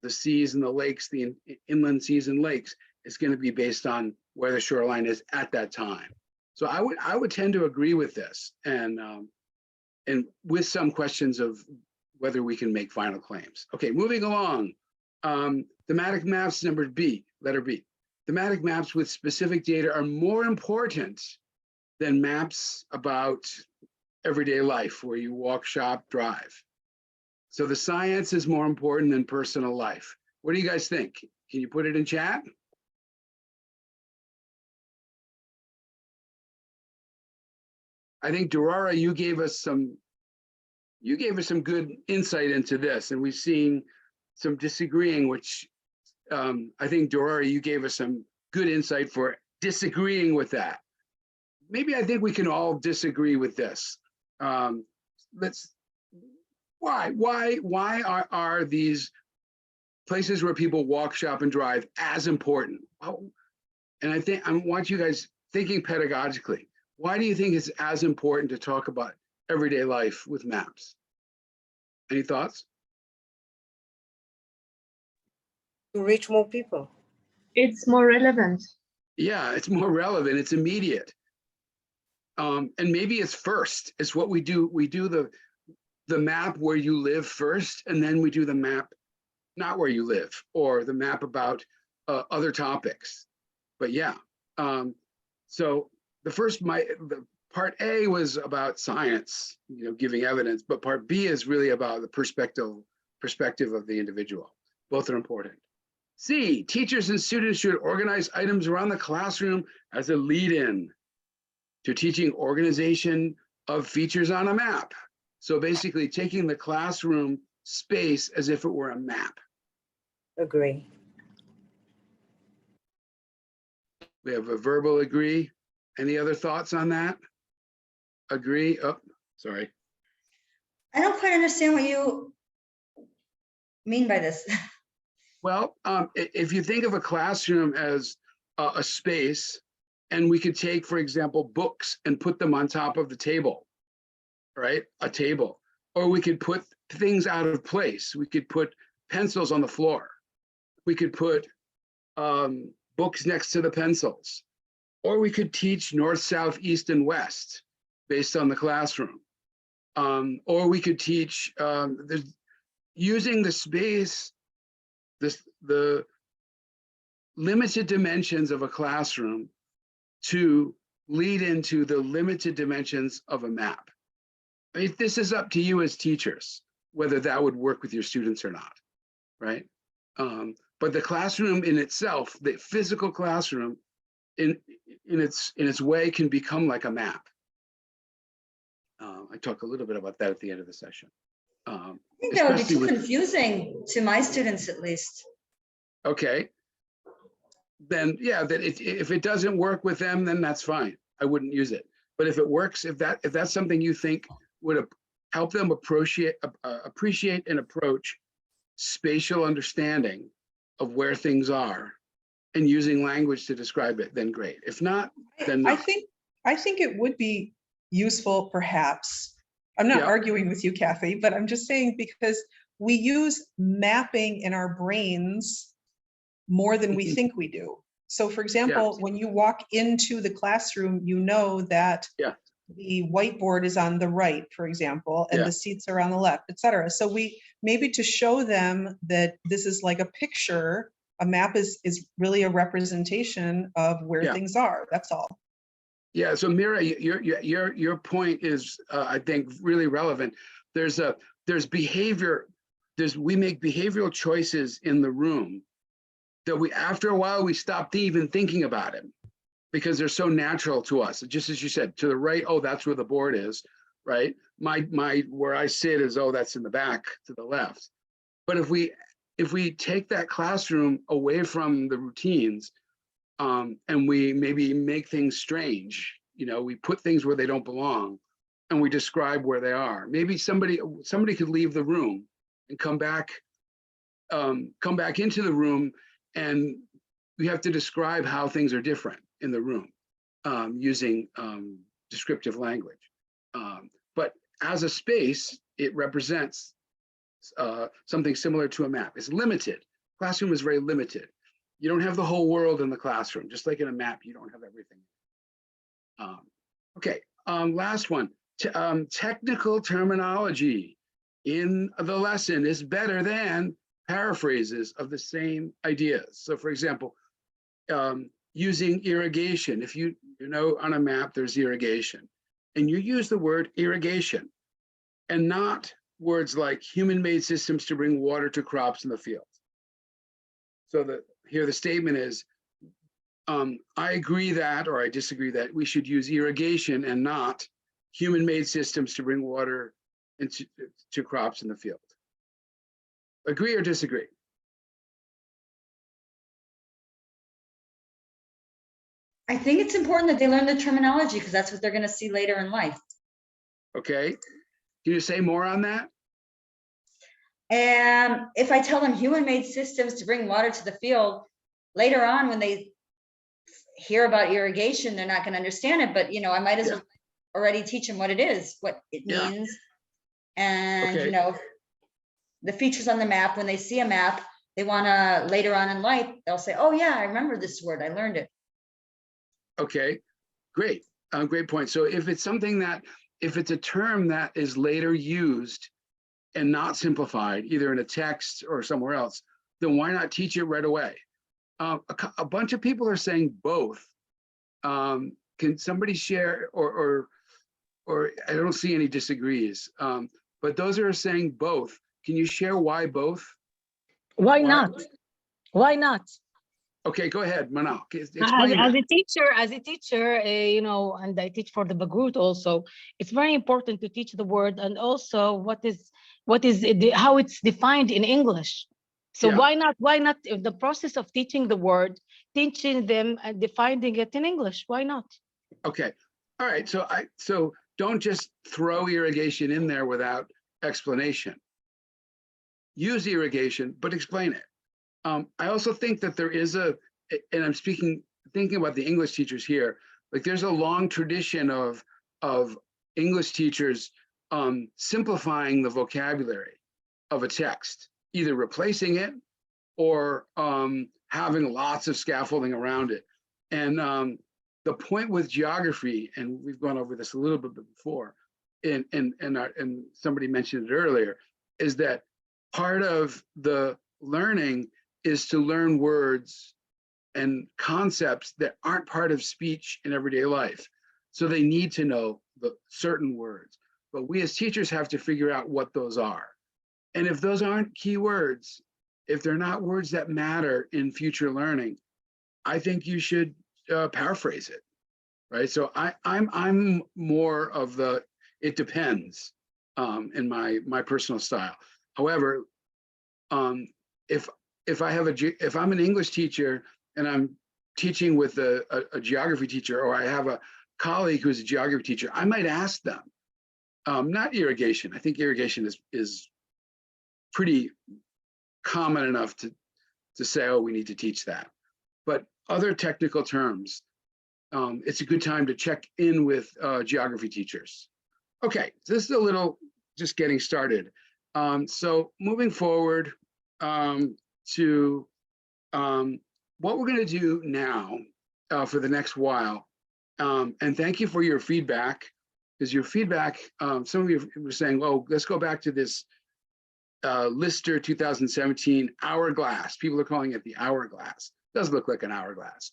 Speaker 7: seas and the lakes, the inland seas and lakes, it's going to be based on where the shoreline is at that time. So I would tend to agree with this, and with some questions of whether we can make final claims. Okay, moving along. Thematic maps, number B, letter B. Thematic maps with specific data are more important than maps about everyday life where you walk, shop, drive. So the science is more important than personal life. What do you guys think? Can you put it in chat? I think Durara, you gave us some good insight into this, and we've seen some disagreeing, which I think Durara, you gave us some good insight for disagreeing with that. Maybe I think we can all disagree with this. Why are these places where people walk, shop, and drive as important? And I want you guys thinking pedagogically. Why do you think it's as important to talk about everyday life with maps? Any thoughts?
Speaker 8: To reach more people.
Speaker 11: It's more relevant.
Speaker 7: Yeah, it's more relevant. It's immediate. And maybe it's first. It's what we do. We do the map where you live first, and then we do the map not where you live, or the map about other topics. But yeah, so the part A was about science, giving evidence, but part B is really about the perspective of the individual. Both are important. C, teachers and students should organize items around the classroom as a lead-in to teaching organization of features on a map. So basically taking the classroom space as if it were a map.
Speaker 8: Agree.
Speaker 7: We have a verbal agree. Any other thoughts on that? Agree? Oh, sorry.
Speaker 4: I don't quite understand what you mean by this.
Speaker 7: Well, if you think of a classroom as a space, and we could take, for example, books and put them on top of the table, right? A table. Or we could put things out of place. We could put pencils on the floor. We could put books next to the pencils. Or we could teach north, south, east, and west based on the classroom. Or we could teach using the space, the limited dimensions of a classroom to lead into the limited dimensions of a map. I mean, this is up to you as teachers, whether that would work with your students or not, right? But the classroom in itself, the physical classroom in its way can become like a map. I talk a little bit about that at the end of the session.
Speaker 4: I think that would be too confusing to my students, at least.
Speaker 7: Okay. Then yeah, if it doesn't work with them, then that's fine. I wouldn't use it. But if it works, if that's something you think would help them appreciate and approach spatial understanding of where things are and using language to describe it, then great. If not, then not.
Speaker 12: I think it would be useful, perhaps. I'm not arguing with you, Kathy, but I'm just saying because we use mapping in our brains more than we think we do. So for example, when you walk into the classroom, you know that the whiteboard is on the right, for example, and the seats are on the left, et cetera. So we maybe to show them that this is like a picture, a map is really a representation of where things are. That's all.
Speaker 7: Yeah, so Mira, your point is, I think, really relevant. There's behavior, we make behavioral choices in the room that after a while, we stop even thinking about it because they're so natural to us. Just as you said, to the right, oh, that's where the board is, right? Where I sit is, oh, that's in the back to the left. But if we take that classroom away from the routines, and we maybe make things strange, we put things where they don't belong, and we describe where they are. Maybe somebody could leave the room and come back into the room, and we have to describe how things are different in the room using descriptive language. But as a space, it represents something similar to a map. It's limited. Classroom is very limited. You don't have the whole world in the classroom. Just like in a map, you don't have everything. Okay, last one. Technical terminology in the lesson is better than paraphrases of the same ideas. So for example, using irrigation. If you know on a map, there's irrigation. And you use the word irrigation and not words like human-made systems to bring water to crops in the field. So here the statement is, I agree that, or I disagree that we should use irrigation and not human-made systems to bring water to crops in the field. Agree or disagree?
Speaker 4: I think it's important that they learn the terminology because that's what they're going to see later in life.
Speaker 7: Okay. Can you say more on that?
Speaker 4: And if I tell them human-made systems to bring water to the field, later on when they hear about irrigation, they're not going to understand it. But, you know, I might as well already teach them what it is, what it means. And, you know, the features on the map, when they see a map, they want to, later on in life, they'll say, oh yeah, I remember this word, I learned it.
Speaker 7: Okay, great. Great point. So if it's something that, if it's a term that is later used and not simplified, either in a text or somewhere else, then why not teach it right away? A bunch of people are saying both. Can somebody share, or I don't see any disagrees, but those who are saying both, can you share why both?
Speaker 9: Why not? Why not?
Speaker 7: Okay, go ahead, Manal.
Speaker 9: As a teacher, you know, and I teach for the Bagrut also, it's very important to teach the word and also how it's defined in English. So why not if the process of teaching the word, teaching them and defining it in English? Why not? Okay.
Speaker 7: All right. So don't just throw irrigation in there without explanation. Use irrigation, but explain it. I also think that there is and I'm thinking about the English teachers here, like there's a long tradition of English teachers simplifying the vocabulary of a text, either replacing it or having lots of scaffolding around it. And the point with geography, and we've gone over this a little bit before, and somebody mentioned it earlier, is that part of the learning is to learn words and concepts that aren't part of speech in everyday life. So they need to know the certain words, but we as teachers have to figure out what those are. And if those aren't key words, if they're not words that matter in future learning, I think you should paraphrase it, right? So I'm more of the, it depends in my personal style. However, if I'm an English teacher and I'm teaching with a geography teacher, or I have a colleague who's a geography teacher, I might ask them, not irrigation. I think irrigation is pretty common enough to say, oh, we need to teach that. But other technical terms, it's a good time to check in with geography teachers. Okay, so this is a little just getting started. So moving forward to what we're going to do now for the next while. And thank you for your feedback, because your feedback, some of you were saying, oh, let's go back to this Lister 2017 hourglass. People are calling it the hourglass. It does look like an hourglass.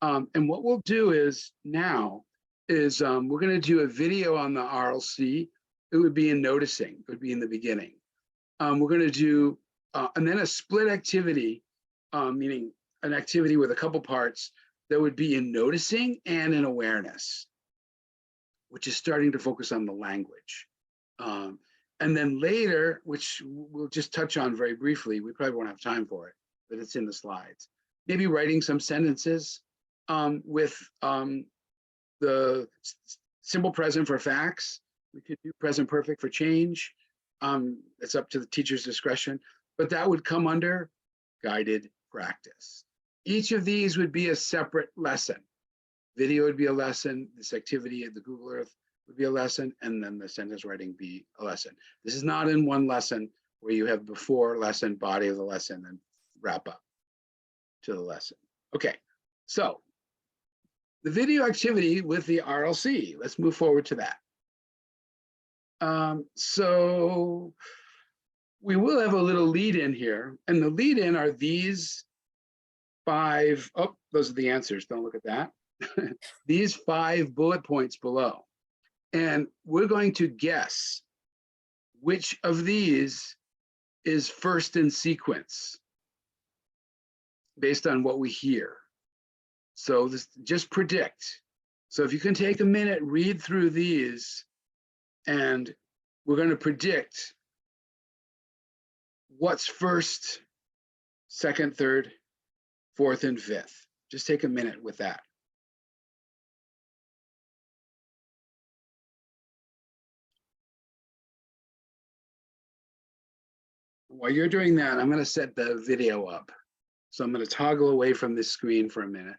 Speaker 7: And what we'll do is now is we're going to do a video on the RLC. It would be in noticing. It would be in the beginning. We're going to do, and then a split activity, meaning an activity with a couple parts that would be in noticing and in awareness, which is starting to focus on the language. And then later, which we'll just touch on very briefly, we probably won't have time for it, but it's in the slides. Maybe writing some sentences with the simple present for facts. We could do present perfect for change. It's up to the teacher's discretion, but that would come under guided practice. Each of these would be a separate lesson. Video would be a lesson, this activity at the Google Earth would be a lesson, and then the sentence writing be a lesson. This is not in one lesson where you have before lesson, body of the lesson, and wrap up to the lesson. Okay, so the video activity with the RLC, let's move forward to that. So we will have a little lead in here, and the lead in are these 5, oh, those are the answers, don't look at that. These 5 bullet points below. And we're going to guess which of these is first in sequence based on what we hear. So this, just predict. So if you can take a minute, read through these and we're going to predict what's first, second, third, fourth, and fifth. Just take a minute with that. While you're doing that, I'm going to set the video up. So I'm going to toggle away from this screen for a minute.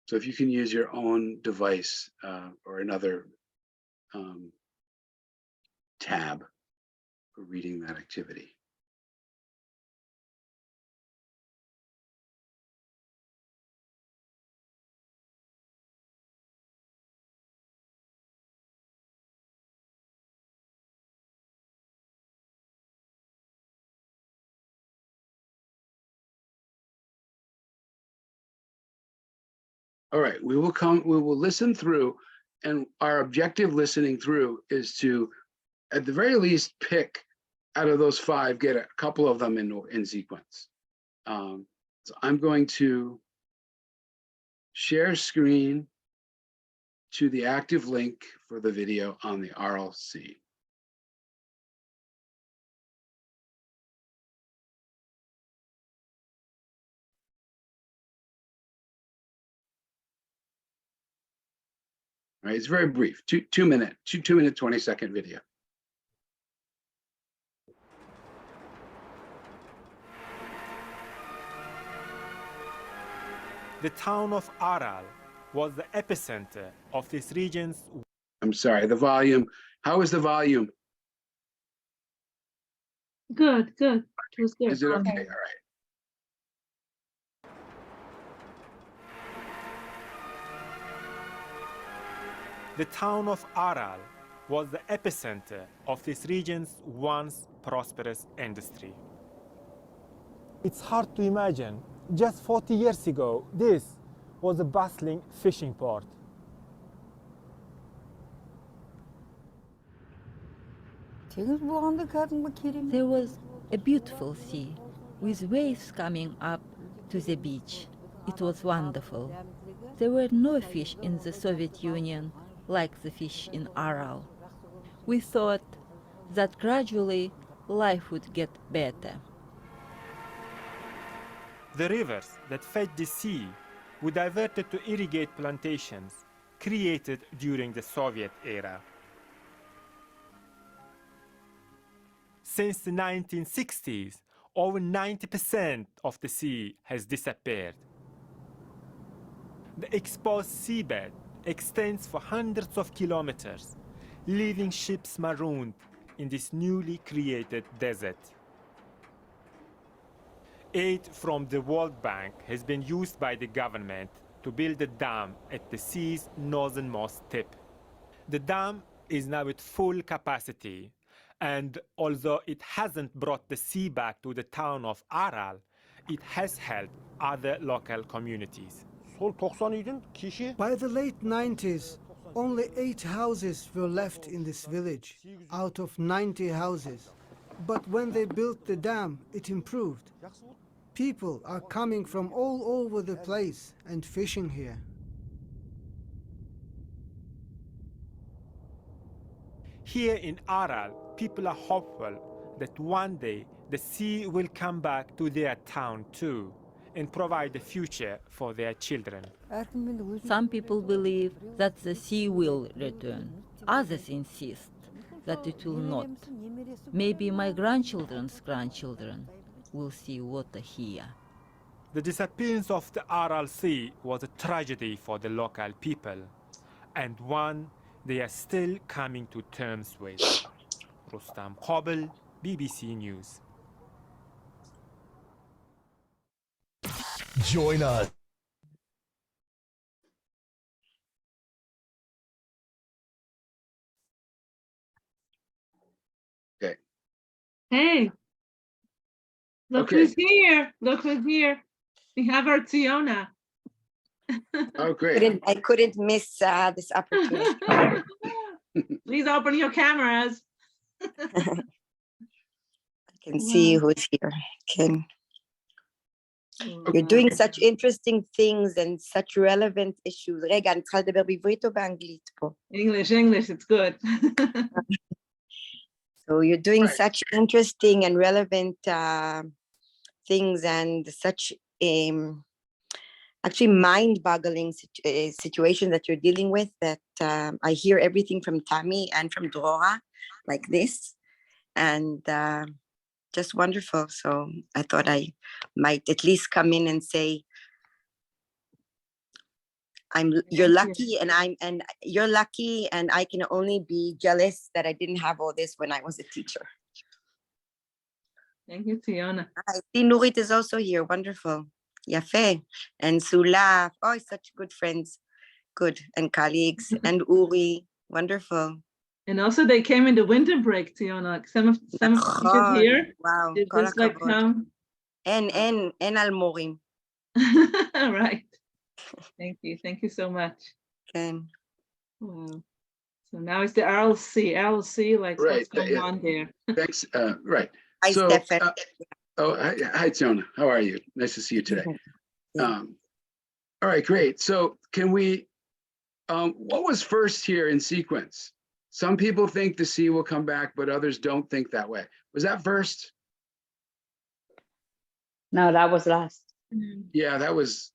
Speaker 7: So if you can use your own device or another tab for reading that activity. All right, we will listen through, and our objective listening through is to, at the very least, pick out of those 5, get a couple of them in sequence. So I'm going to share screen to the active link for the video on the RLC. Right, it's very brief, two minute, 20-second video.
Speaker 13: The town of Aral was the epicenter of this region's.
Speaker 7: I'm sorry, the volume. How is the volume?
Speaker 1: Good. It was good.
Speaker 7: Is it okay? All right.
Speaker 13: The town of Aral was the epicenter of this region's once prosperous industry. It's hard to imagine. Just 40 years ago, this was a bustling fishing port.
Speaker 14: There was a beautiful sea with waves coming up to the beach. It was wonderful. There were no fish in the Soviet Union like the fish in Aral. We thought that gradually life would get better.
Speaker 13: The rivers that fed the sea were diverted to irrigate plantations created during the Soviet era. Since the 1960s, over 90% of the sea has disappeared. The exposed seabed extends for hundreds of kilometers, leaving ships marooned in this newly created desert. Aid from the World Bank has been used by the government to build a dam at the sea's northernmost tip. The dam is now at full capacity, and although it hasn't brought the sea back to the town of Aral, it has helped other local communities.
Speaker 15: By the late 90s, only 8 houses were left in this village, out of 90 houses. But when they built the dam, it improved. People are coming from all over the place and fishing here.
Speaker 13: Here in Aral, people are hopeful that one day the sea will come back to their town too, and provide a future for their children.
Speaker 14: Some people believe that the sea will return. Others insist that it will not. Maybe my grandchildren's grandchildren will see water here.
Speaker 13: The disappearance of the Aral Sea was a tragedy for the local people, and one they are still coming to terms with. Rustam Qabel, BBC News.
Speaker 16: Join us.
Speaker 7: Okay.
Speaker 1: Hey, look
Speaker 7: Okay.
Speaker 1: who's here. Look who's here. We have our Tiona.
Speaker 7: Oh, great.
Speaker 8: I couldn't miss this opportunity.
Speaker 1: Please open your cameras.
Speaker 8: I can see who's here. Can
Speaker 10: You're doing such interesting things and such relevant issues. רגע, אני צריכה לדבר בעברית או באנגלית פה?
Speaker 1: English, it's good.
Speaker 10: So you're doing such interesting and relevant things and such actually mind-boggling situations that you're dealing with that I hear everything from Tammy and from Drora like this, and just wonderful. So I thought I might at least come in and say, you're lucky, and you're lucky, and I can only be jealous that I didn't have all this when I was a teacher.
Speaker 1: Thank you, Tiona.
Speaker 10: I see Nurit is also here. Wonderful. Yafe. And Sula. Oh, such good friends. Good. And colleagues. And Uri. Wonderful.
Speaker 1: And also they came in the winter break, Tiona. Some of the teachers here.
Speaker 10: Wow.
Speaker 1: They just like come.
Speaker 10: And al morim.
Speaker 1: Right. Thank you so much.
Speaker 10: Okay.
Speaker 1: Wow. So now it's the RLC, like what's going on there?
Speaker 7: Thanks. Right.
Speaker 10: Hi,
Speaker 7: So,
Speaker 10: Stefan.
Speaker 7: hi, Tiona. How are you? Nice to see you today. All right, great. So can we, what was first here in sequence? Some people think the sea will come back, but others don't think that way. Was that first?
Speaker 16: No, that was last.
Speaker 7: Yeah, that was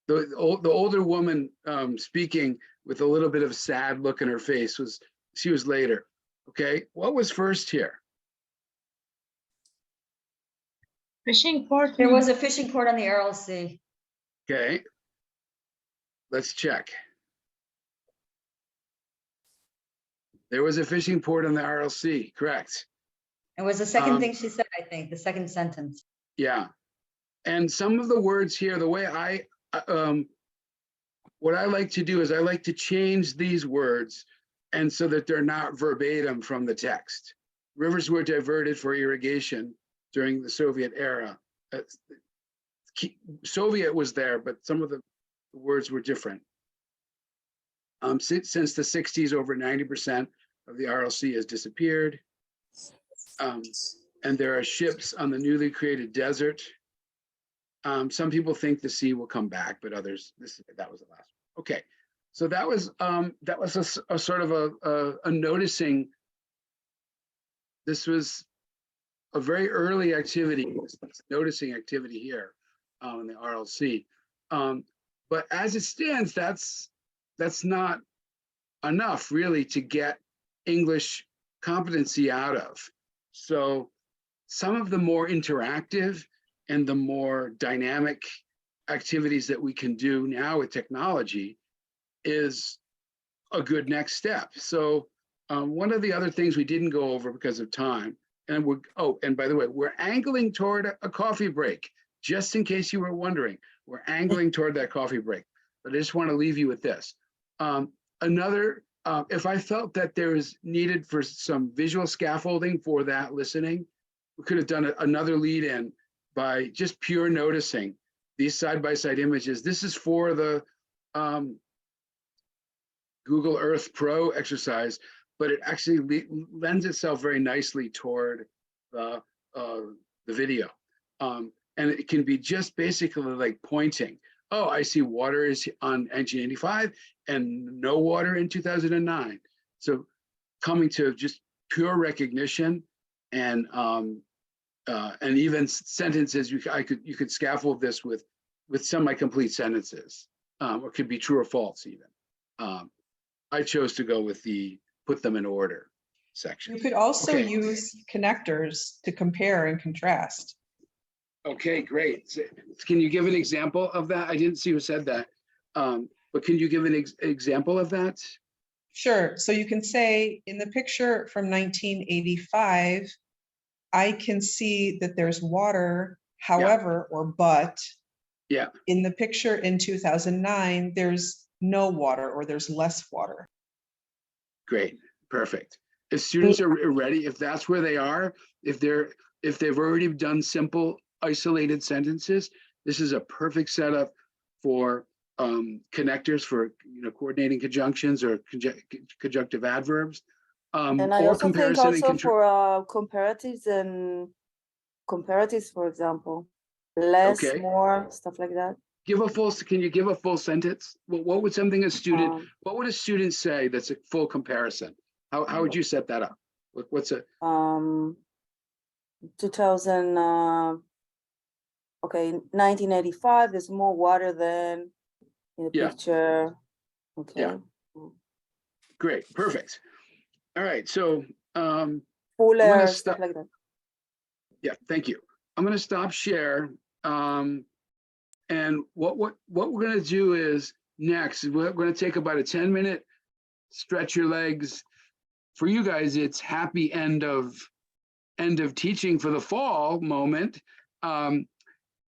Speaker 7: the older woman speaking with a little bit of a sad look in her face she was later. Okay, what was first here?
Speaker 11: Fishing port.
Speaker 4: There was a fishing port on the RLC.
Speaker 7: Okay, let's check. There was a fishing port on the RLC, correct?
Speaker 4: It was the second thing she said, I think, the second sentence.
Speaker 7: Yeah, and some of the words here, the way what I like to do is I like to change these words and so that they're not verbatim from the text. Rivers were diverted for irrigation during the Soviet era. Soviet was there, but some of the words were different. Since the 60s, over 90% of the RLC has disappeared. And there are ships on the newly created desert. Some people think the sea will come back, but others, that was the last one. Okay, so that was a sort of a noticing. This was a very early activity, noticing activity here in the RLC. But as it stands, that's not enough really to get English competency out of. So some of the more interactive and the more dynamic activities that we can do now with technology is a good next step. So one of the other things we didn't go over because of time, and and by the way, we're angling toward a coffee break, just in case you were wondering, we're angling toward that coffee break. But I just want to leave you with this. If I felt that there is needed for some visual scaffolding for that listening, we could have done another lead in by just pure noticing these side-by-side images. This is for the Google Earth Pro exercise, but it actually lends itself very nicely toward the video. And it can be just basically like pointing. Oh, I see water is on 1985 and no water in 2009. So coming to just pure recognition and even sentences, you could scaffold this with semi-complete sentences, or could be true or false even. I chose to go with the put them in order section.
Speaker 12: You could also use connectors to compare and contrast.
Speaker 7: Okay, great. Can you give an example of that? I didn't see who said that, but can you give an example of that?
Speaker 12: Sure. So you can say in the picture from 1985, I can see that there's water, however, or but.
Speaker 7: Yeah.
Speaker 12: In the picture in 2009, there's no water or there's less water.
Speaker 7: Great, perfect. If students are ready, if that's where they are, if they've already done simple isolated sentences, this is a perfect setup for connectors for coordinating conjunctions or conjunctive adverbs.
Speaker 10: And I also think also for comparatives, for example,
Speaker 16: less,
Speaker 7: Okay.
Speaker 16: more, stuff like that.
Speaker 7: Can you give a full sentence? What would something what would a student say that's a full comparison? How would you set that up? What's a
Speaker 16: 1985, there's more water than in the picture. Okay.
Speaker 7: Yeah. Great, perfect. All right, so
Speaker 16: Fuller, stuff like that.
Speaker 7: Yeah, thank you. I'm going to stop share. And what we're going to do is next, we're going to take about a 10-minute stretch your legs. For you guys, it's happy end of teaching for the fall moment.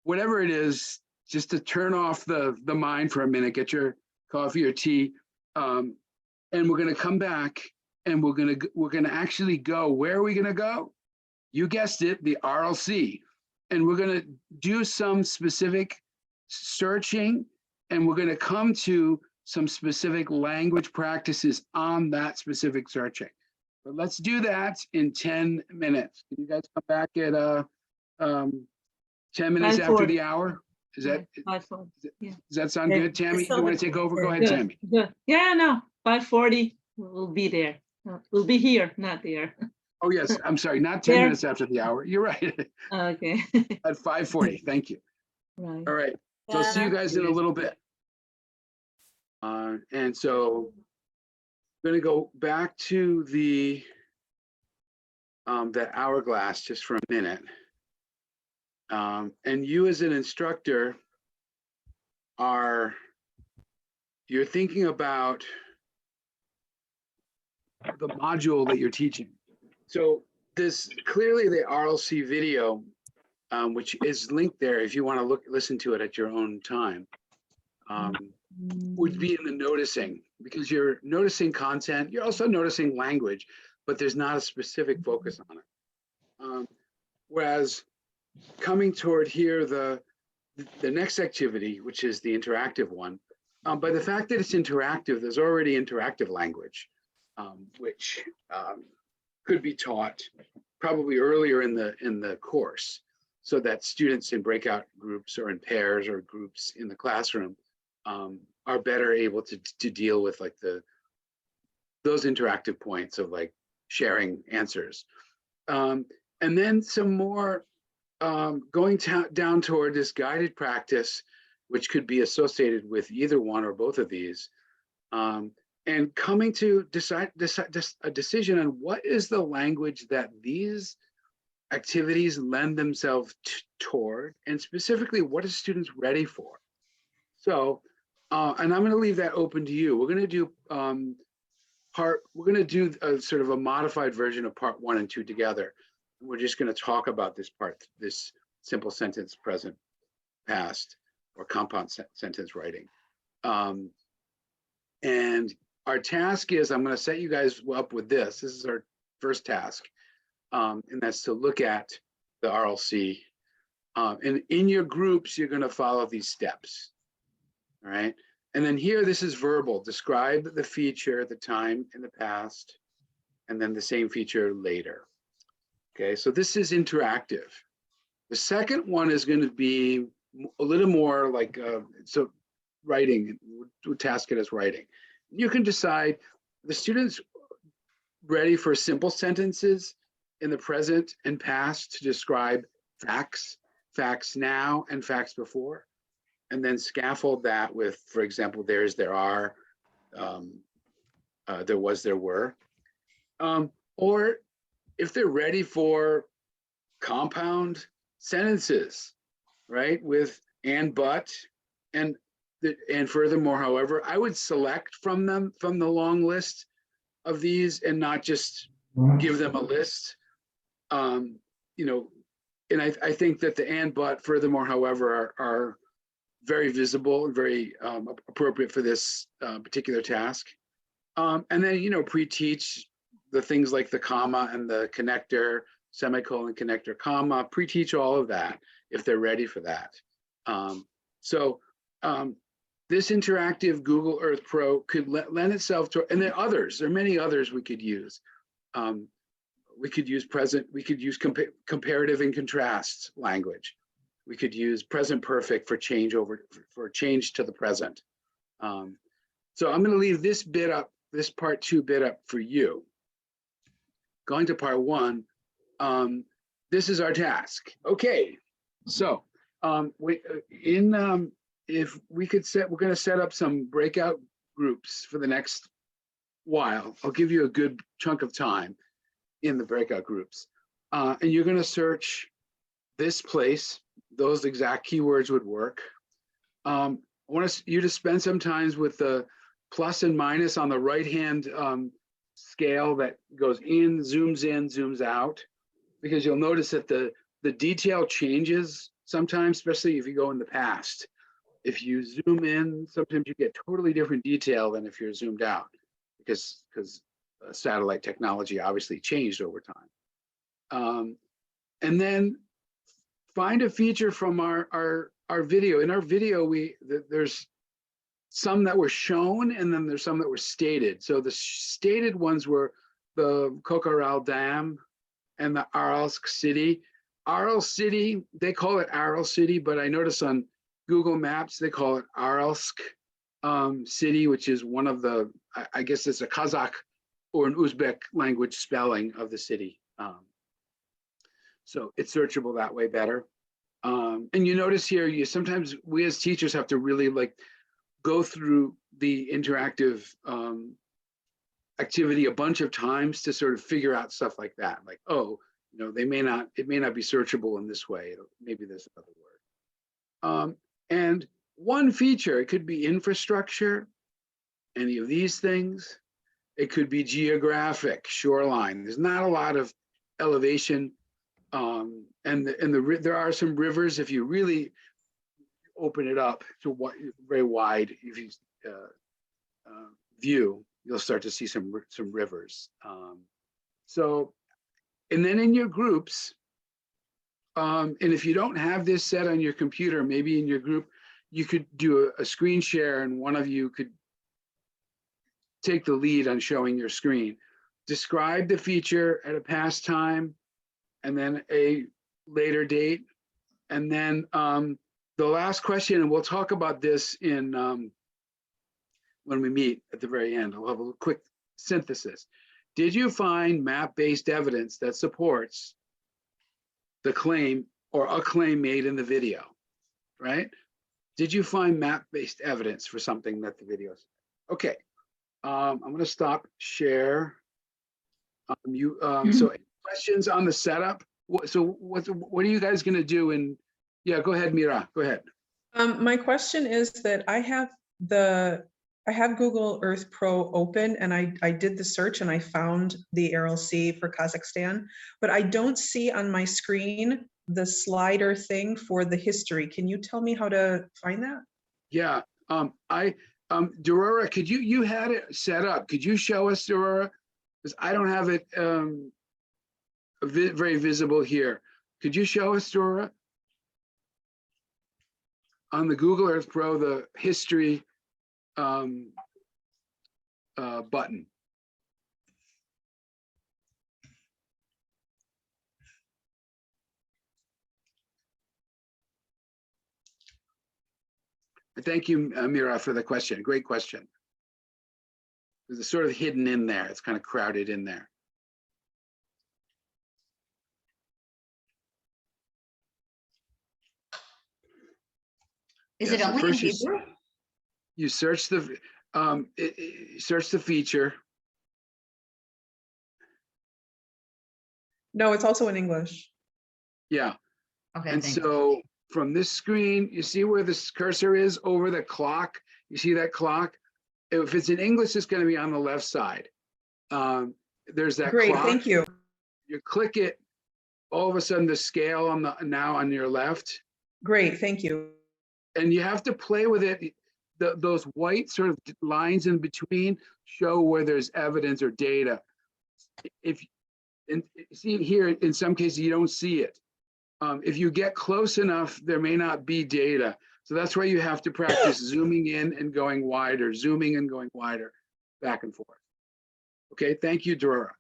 Speaker 7: Whatever it is, just to turn off the mind for a minute, get your coffee or tea, and we're going to come back and we're going to actually go. Where are we going to go? You guessed it, the RLC, and we're going to do some specific searching, and we're going to come to some specific language practices on that specific searching. But let's do that in 10 minutes. Can you guys come back at 10 minutes after the hour? Is that
Speaker 1: 5:40? Yeah.
Speaker 7: Does that sound good, Tammy? You want to take over? Go ahead, Tammy.
Speaker 1: Good. Yeah, no, 5:40. We'll be there. We'll be here, not there.
Speaker 7: Oh yes, I'm sorry, not 10 minutes after the hour. You're right.
Speaker 1: Okay.
Speaker 7: At 5:40. Thank you.
Speaker 1: Right.
Speaker 7: All right. So I'll see you guys in a little bit. And so I'm going to go back to the that hourglass just for a minute. And you as an instructor you're thinking about the module that you're teaching. So this clearly the RLC video, which is linked there if you want to listen to it at your own time, would be in the noticing, because you're noticing content, you're also noticing language, but there's not a specific focus on it. Whereas coming toward here, the next activity, which is the interactive one, by the fact that it's interactive, there's already interactive language, which could be taught probably earlier in the course, so that students in breakout groups or in pairs or groups in the classroom are better able to deal with like those interactive points of like sharing answers. And then some more going down toward this guided practice, which could be associated with either one or both of these, and coming to decide a decision on what is the language that these activities lend themselves toward, and specifically what are students ready for. So, and I'm going to leave that open to you. We're going to do a sort of a modified version of part 1 and 2 together. We're just going to talk about this part, this simple sentence present, past, or compound sentence writing. And our task is, I'm going to set you guys up with this. This is our first task, and that's to look at the RLC. And in your groups, you're going to follow these steps. All right. And then here, this is verbal. Describe the feature, the time in the past, and then the same feature later. Okay, so this is interactive. The second one is going to be a little more like, so writing, we'll task it as writing. You can decide, the students ready for simple sentences in the present and past to describe facts, facts now, and facts before, and then scaffold that with, for example, there's, there are, there was, there were. Or if they're ready for compound sentences, right, with and but, and furthermore, however, I would select from them, from the long list of these, and not just give them a list. You know, and I think that the and but, furthermore, however, are very visible and very appropriate for this particular task. And then, you know, pre-teach the things like the comma and the connector, semicolon, connector, comma, pre-teach all of that if they're ready for that. This interactive Google Earth Pro could lend itself to, and there are others, there are many others we could use. We could use present, we could use comparative and contrast language. We could use present perfect for change to the present. So I'm going to leave this bit up, this part 2 bit up for you. Going to part 1, this is our task. Okay, so if we could we're going to set up some breakout groups for the next while. I'll give you a good chunk of time in the breakout groups. And you're going to search this place. Those exact keywords would work. I want you to spend some time with the plus and minus on the right-hand scale that goes in, zooms out, because you'll notice that the detail changes sometimes, especially if you go in the past. If you zoom in, sometimes you get totally different detail than if you're zoomed out, because satellite technology obviously changed over time. And then find a feature from our video. In our video, there's some that were shown, and then there's some that were stated. So the stated ones were the Kokoral Dam and the Aralsk City. Aral City, they call it Aral City, but I notice on Google Maps, they call it Aralsk City, which is one of the, I guess it's a Kazakh or an Uzbek language spelling of the city. So it's searchable that way better. And you notice here, sometimes we as teachers have to really go through the interactive activity a bunch of times to sort of figure out stuff like that. Like, oh, it may not be searchable in this way. Maybe there's another word. And one feature, it could be infrastructure, any of these things. It could be geographic, shoreline. There's not a lot of elevation. There are some rivers. If you really open it up to very wide, if you view, you'll start to see some rivers. And then in your groups, and if you don't have this set on your computer, maybe in your group, you could do a screen share, and one of you could take the lead on showing your screen. Describe the feature at a past time, and then a later date. And then the last question, and we'll talk about this in when we meet at the very end. We'll have a quick synthesis. Did you find map-based evidence that supports the claim or a claim made in the video, right? Did you find map-based evidence for something that the video said? Okay, I'm gonna stop share. So any questions on the setup? So what are you guys gonna do? Yeah, go ahead, Mira, go ahead.
Speaker 12: My question is that I have Google Earth Pro open, and I did the search and I found the Aral Sea for Kazakhstan, but I don't see on my screen the slider thing for the history. Can you tell me how to find that?
Speaker 7: Yeah, Durora, could you had it set up? Could you show us, Durora? Because I don't have it very visible here. Could you show us, Durora? On the Google Earth Pro, the history button. Thank you, Mira, for the question. Great question. It's sort of hidden in there. It's kind of crowded in there.
Speaker 4: Is it only in Hebrew?
Speaker 7: You search the feature.
Speaker 12: No, it's also in English.
Speaker 7: Yeah.
Speaker 4: Okay.
Speaker 7: And so from this screen, you see where this cursor is over the clock. You see that clock? If it's in English, it's going to be on the left side. There's that
Speaker 12: Great,
Speaker 7: clock.
Speaker 12: thank you.
Speaker 7: You click it, all of a sudden the scale now on your left.
Speaker 12: Great, thank you.
Speaker 7: And you have to play with it. Those white sort of lines in between show where there's evidence or data. See here, in some cases, you don't see it. If you get close enough, there may not be data. So that's why you have to practice zooming in and going wider, zooming and going wider, back and forth. Okay, thank you, Durora.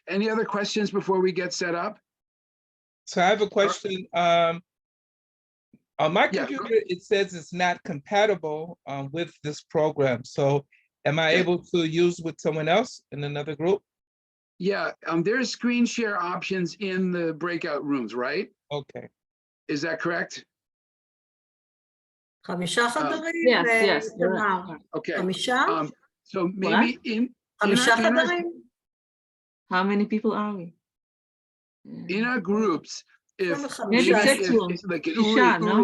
Speaker 7: Any other questions before we get set up?
Speaker 3: So I have a question. On my computer, it says it's not compatible with this program. So am I able to use with someone else in another group?
Speaker 7: Yeah, there's screen share options in the breakout rooms, right?
Speaker 3: Okay.
Speaker 7: Is that correct?
Speaker 2: 5 חדרים?
Speaker 1: Yes, you're
Speaker 2: תמר.
Speaker 1: right.
Speaker 7: Okay.
Speaker 2: 5?
Speaker 7: So maybe in
Speaker 2: 5
Speaker 7: our
Speaker 2: חדרים?
Speaker 1: How many people are we?
Speaker 7: in our groups, if
Speaker 1: Maybe
Speaker 7: maybe
Speaker 1: 6
Speaker 7: if-
Speaker 1: rooms.
Speaker 7: like in
Speaker 1: Isha, no?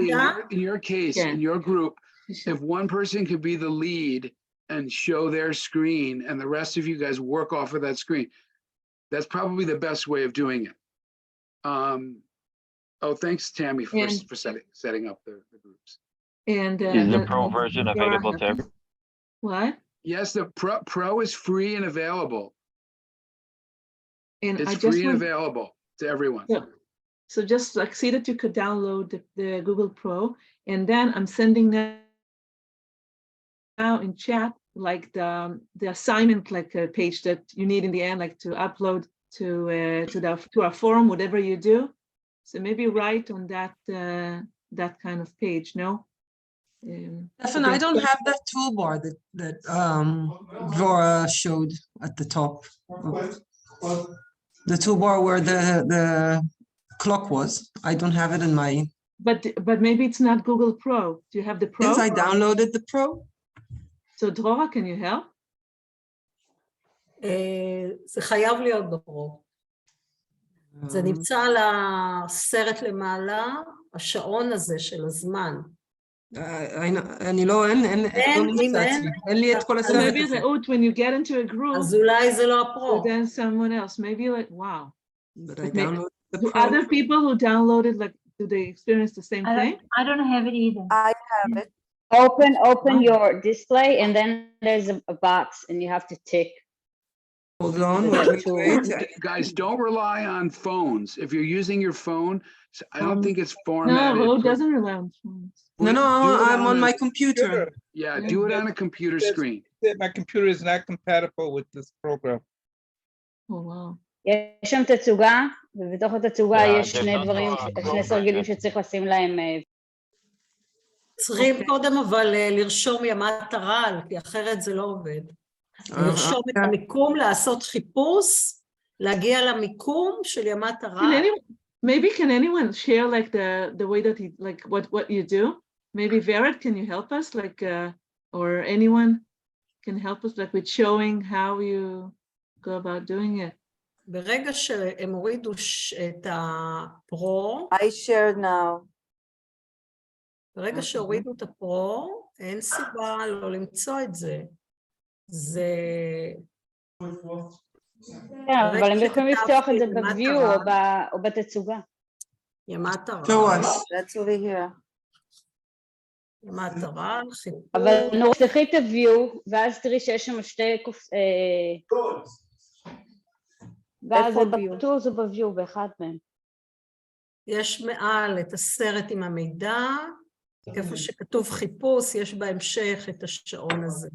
Speaker 7: in your case,
Speaker 1: Yeah.
Speaker 7: in your group,
Speaker 1: Isha.
Speaker 7: if one person could be the lead and show their screen and the rest of you guys work off of that screen, that's probably the best way of doing it. Oh, thanks, Tammy, for setting up the groups.
Speaker 1: And
Speaker 17: Is the pro version available to everyone?
Speaker 1: What?
Speaker 7: Yes, the pro is free and available.
Speaker 1: And
Speaker 7: It's
Speaker 1: I just
Speaker 7: free and
Speaker 1: want,
Speaker 7: available to everyone.
Speaker 1: so just like see that you could download the Google Pro, and then I'm sending now in chat like the assignment, like a page that you need in the end, like to upload to our forum, whatever you do. So maybe write on that that kind of page. No.
Speaker 18: Stefan, I don't have that toolbar that Dora showed at the top. The toolbar where the clock was. I don't have it in my.
Speaker 1: But maybe it's not Google Pro. Do you have the Pro?
Speaker 18: Yes, I downloaded the Pro.
Speaker 1: So Drora, can you help?
Speaker 2: זה חייב להיות דורו. זה נמצא על הסרט למעלה, השעון הזה של הזמן.
Speaker 18: אני לא, אין לי את כל הסרט הזה.
Speaker 1: Maybe Reut, when you get into a group,
Speaker 2: אז אולי זה לא הפרו.
Speaker 1: then someone else, maybe like, wow.
Speaker 18: But I downloaded the
Speaker 1: Do
Speaker 18: Pro.
Speaker 1: other people who downloaded, like, do they experience the same thing?
Speaker 11: I don't have it either.
Speaker 8: I have it.
Speaker 4: Open your display and then there's a box and you have to tick.
Speaker 18: Hold on, wait.
Speaker 7: Guys, don't rely on phones. If you're using your phone, I don't think it's formatted.
Speaker 1: No, Reut doesn't rely on phones.
Speaker 18: No, I'm on my computer.
Speaker 7: Yeah, do it on a computer screen.
Speaker 3: My computer is not compatible with this program.
Speaker 1: Oh, wow.
Speaker 4: יש שם תצוגה, ובתוך התצוגה יש שני סרגלים שצריך לשים להם.
Speaker 2: צריכים קודם אבל לרשום ימת הרעל, כי אחרת זה לא עובד. לרשום את המיקום, לעשות חיפוש, להגיע למיקום של ימת הרעל.
Speaker 1: Maybe can anyone share like the way that he, like what you do? Maybe Vered, can you help us, like, or anyone can help us, like, with showing how you go about doing it?
Speaker 2: ברגע שהם הורידו את הפרו,
Speaker 16: I shared now.
Speaker 2: ברגע שהורידו את הפרו, אין סיבה לא למצוא את זה. זה...
Speaker 4: כן, אבל הם יכולים לפתוח את זה ב-view או בתצוגה.
Speaker 2: ימת הרעל.
Speaker 16: That's over here.
Speaker 2: ימת הרעל, חיפוש.
Speaker 4: אבל נורא, תפתחי את ה-view, ואז תראי שיש שם שתי ואז זה בטור, זה ב-view באחד מהם.
Speaker 2: יש מעל את הסרט עם המידע, איפה שכתוב חיפוש, יש בהמשך את השעון הזה.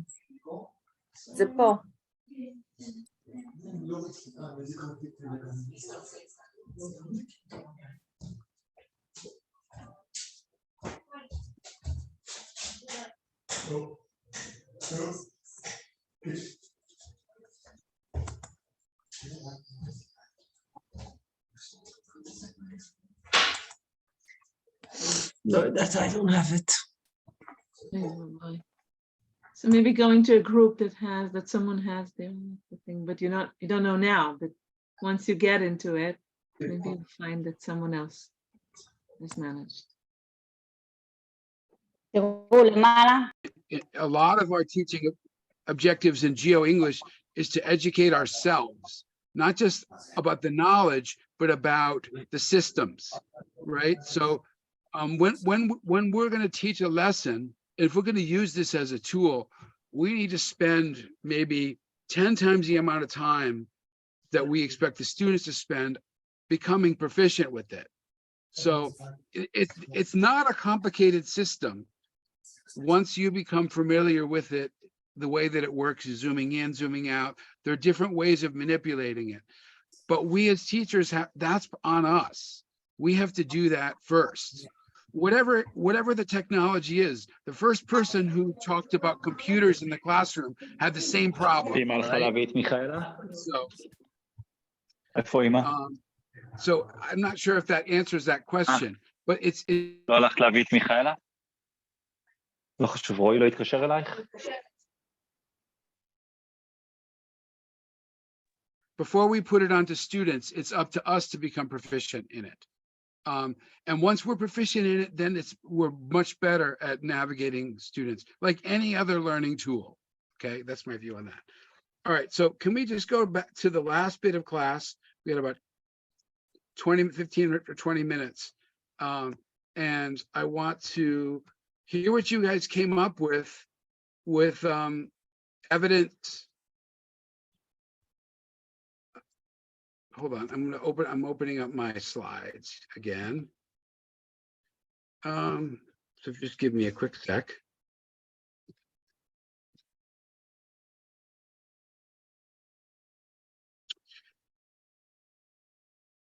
Speaker 16: זה פה.
Speaker 18: No, that I don't have it.
Speaker 1: So maybe going to a group that someone has their thing, but you don't know now, but once you get into it, maybe you'll find that someone else has managed.
Speaker 7: A lot of our teaching objectives in GeoEnglish is to educate ourselves, not just about the knowledge, but about the systems, right? So when we're going to teach a lesson, if we're going to use this as a tool, we need to spend maybe 10 times the amount of time that we expect the students to spend becoming proficient with it. So it's not a complicated system. Once you become familiar with it, the way that it works is zooming in, zooming out. There are different ways of manipulating it. But we as teachers, that's on us. we have to do that first. Whatever the technology is, the first person who talked about computers in the classroom had the same problem. Right? So I'm not sure if that answers that question, but it's. Before we put it onto students, it's up to us to become proficient in it. And once we're proficient in it, then we're much better at navigating students, like any other learning tool. Okay, that's my view on that. All right, so can we just go back to the last bit of class? We had about 15 or 20 minutes. And I want to hear what you guys came up with evidence. Hold on, I'm opening up my slides again. So just give me a quick sec.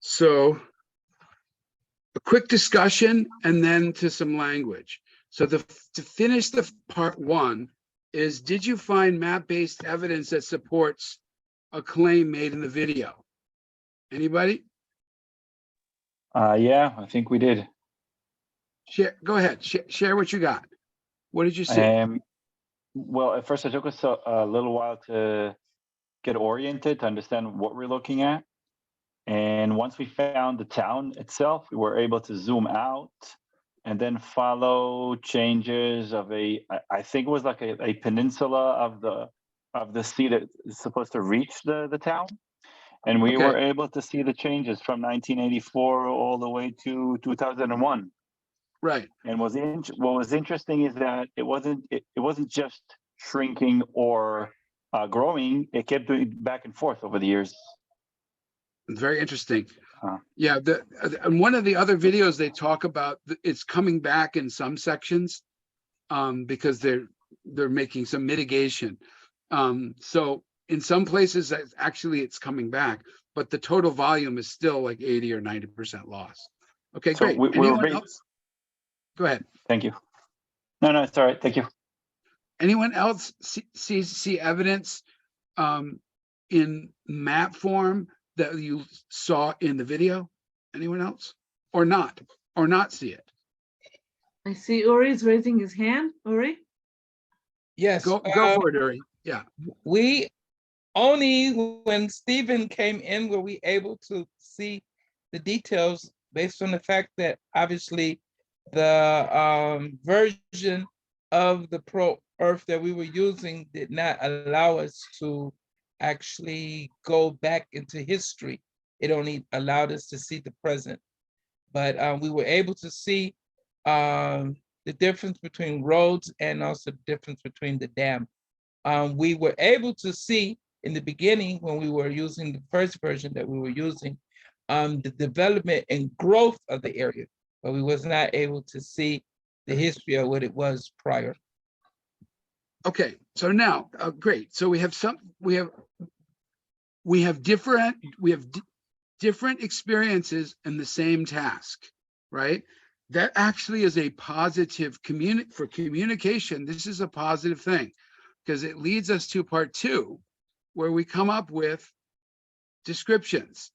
Speaker 7: So a quick discussion and then to some language. So to finish the part one is, did you find map-based evidence that supports a claim made in the video? Anybody?
Speaker 17: Yeah, I think we did.
Speaker 7: Go ahead, share what you got. What did you see?
Speaker 17: Well, at first it took us a little while to get oriented, to understand what we're looking at. And once we found the town itself, we were able to zoom out and then follow changes of I think it was like a peninsula of the sea that is supposed to reach the town. And we were able to see the changes from 1984 all the way to 2001.
Speaker 7: Right.
Speaker 17: And what was interesting is that it wasn't just shrinking or growing. It kept doing back and forth over the years.
Speaker 7: Very interesting. Yeah, and one of the other videos they talk about, it's coming back in some sections because they're making some mitigation. So in some places, actually it's coming back, but the total volume is still like 80 or 90% loss. Okay, so great. Anyone else? Go ahead.
Speaker 17: Thank you. No, it's all right. Thank you.
Speaker 7: Anyone else see evidence in map form that you saw in the video? Anyone else? Or not see it?
Speaker 1: I see Uri's raising his hand. Uri?
Speaker 3: Yes.
Speaker 7: Go for it, Uri. Yeah.
Speaker 3: We only when Stephen came in were we able to see the details based on the fact that obviously the version of the Pro Earth that we were using did not allow us to actually go back into history. It only allowed us to see the present. But we were able to see the difference between roads and also the difference between the dam. We were able to see in the beginning when we were using the first version that we were using, the development and growth of the area, but we was not able to see the history of what it was prior.
Speaker 7: Okay, so now, great. So we have different experiences in the same task, right? That actually is a positive for communication. This is a positive thing because it leads us to part two, where we come up with descriptions.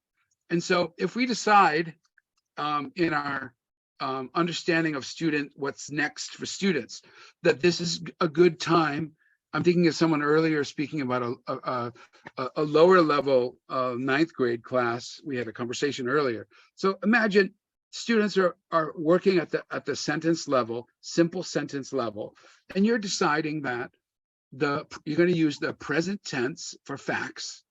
Speaker 7: And so if we decide in our understanding of what's next for students, that this is a good time. I'm thinking of someone earlier speaking about a lower level ninth grade class. We had a conversation earlier. So imagine students are working at the sentence level, simple sentence level, and you're deciding that you're going to use the present tense for facts,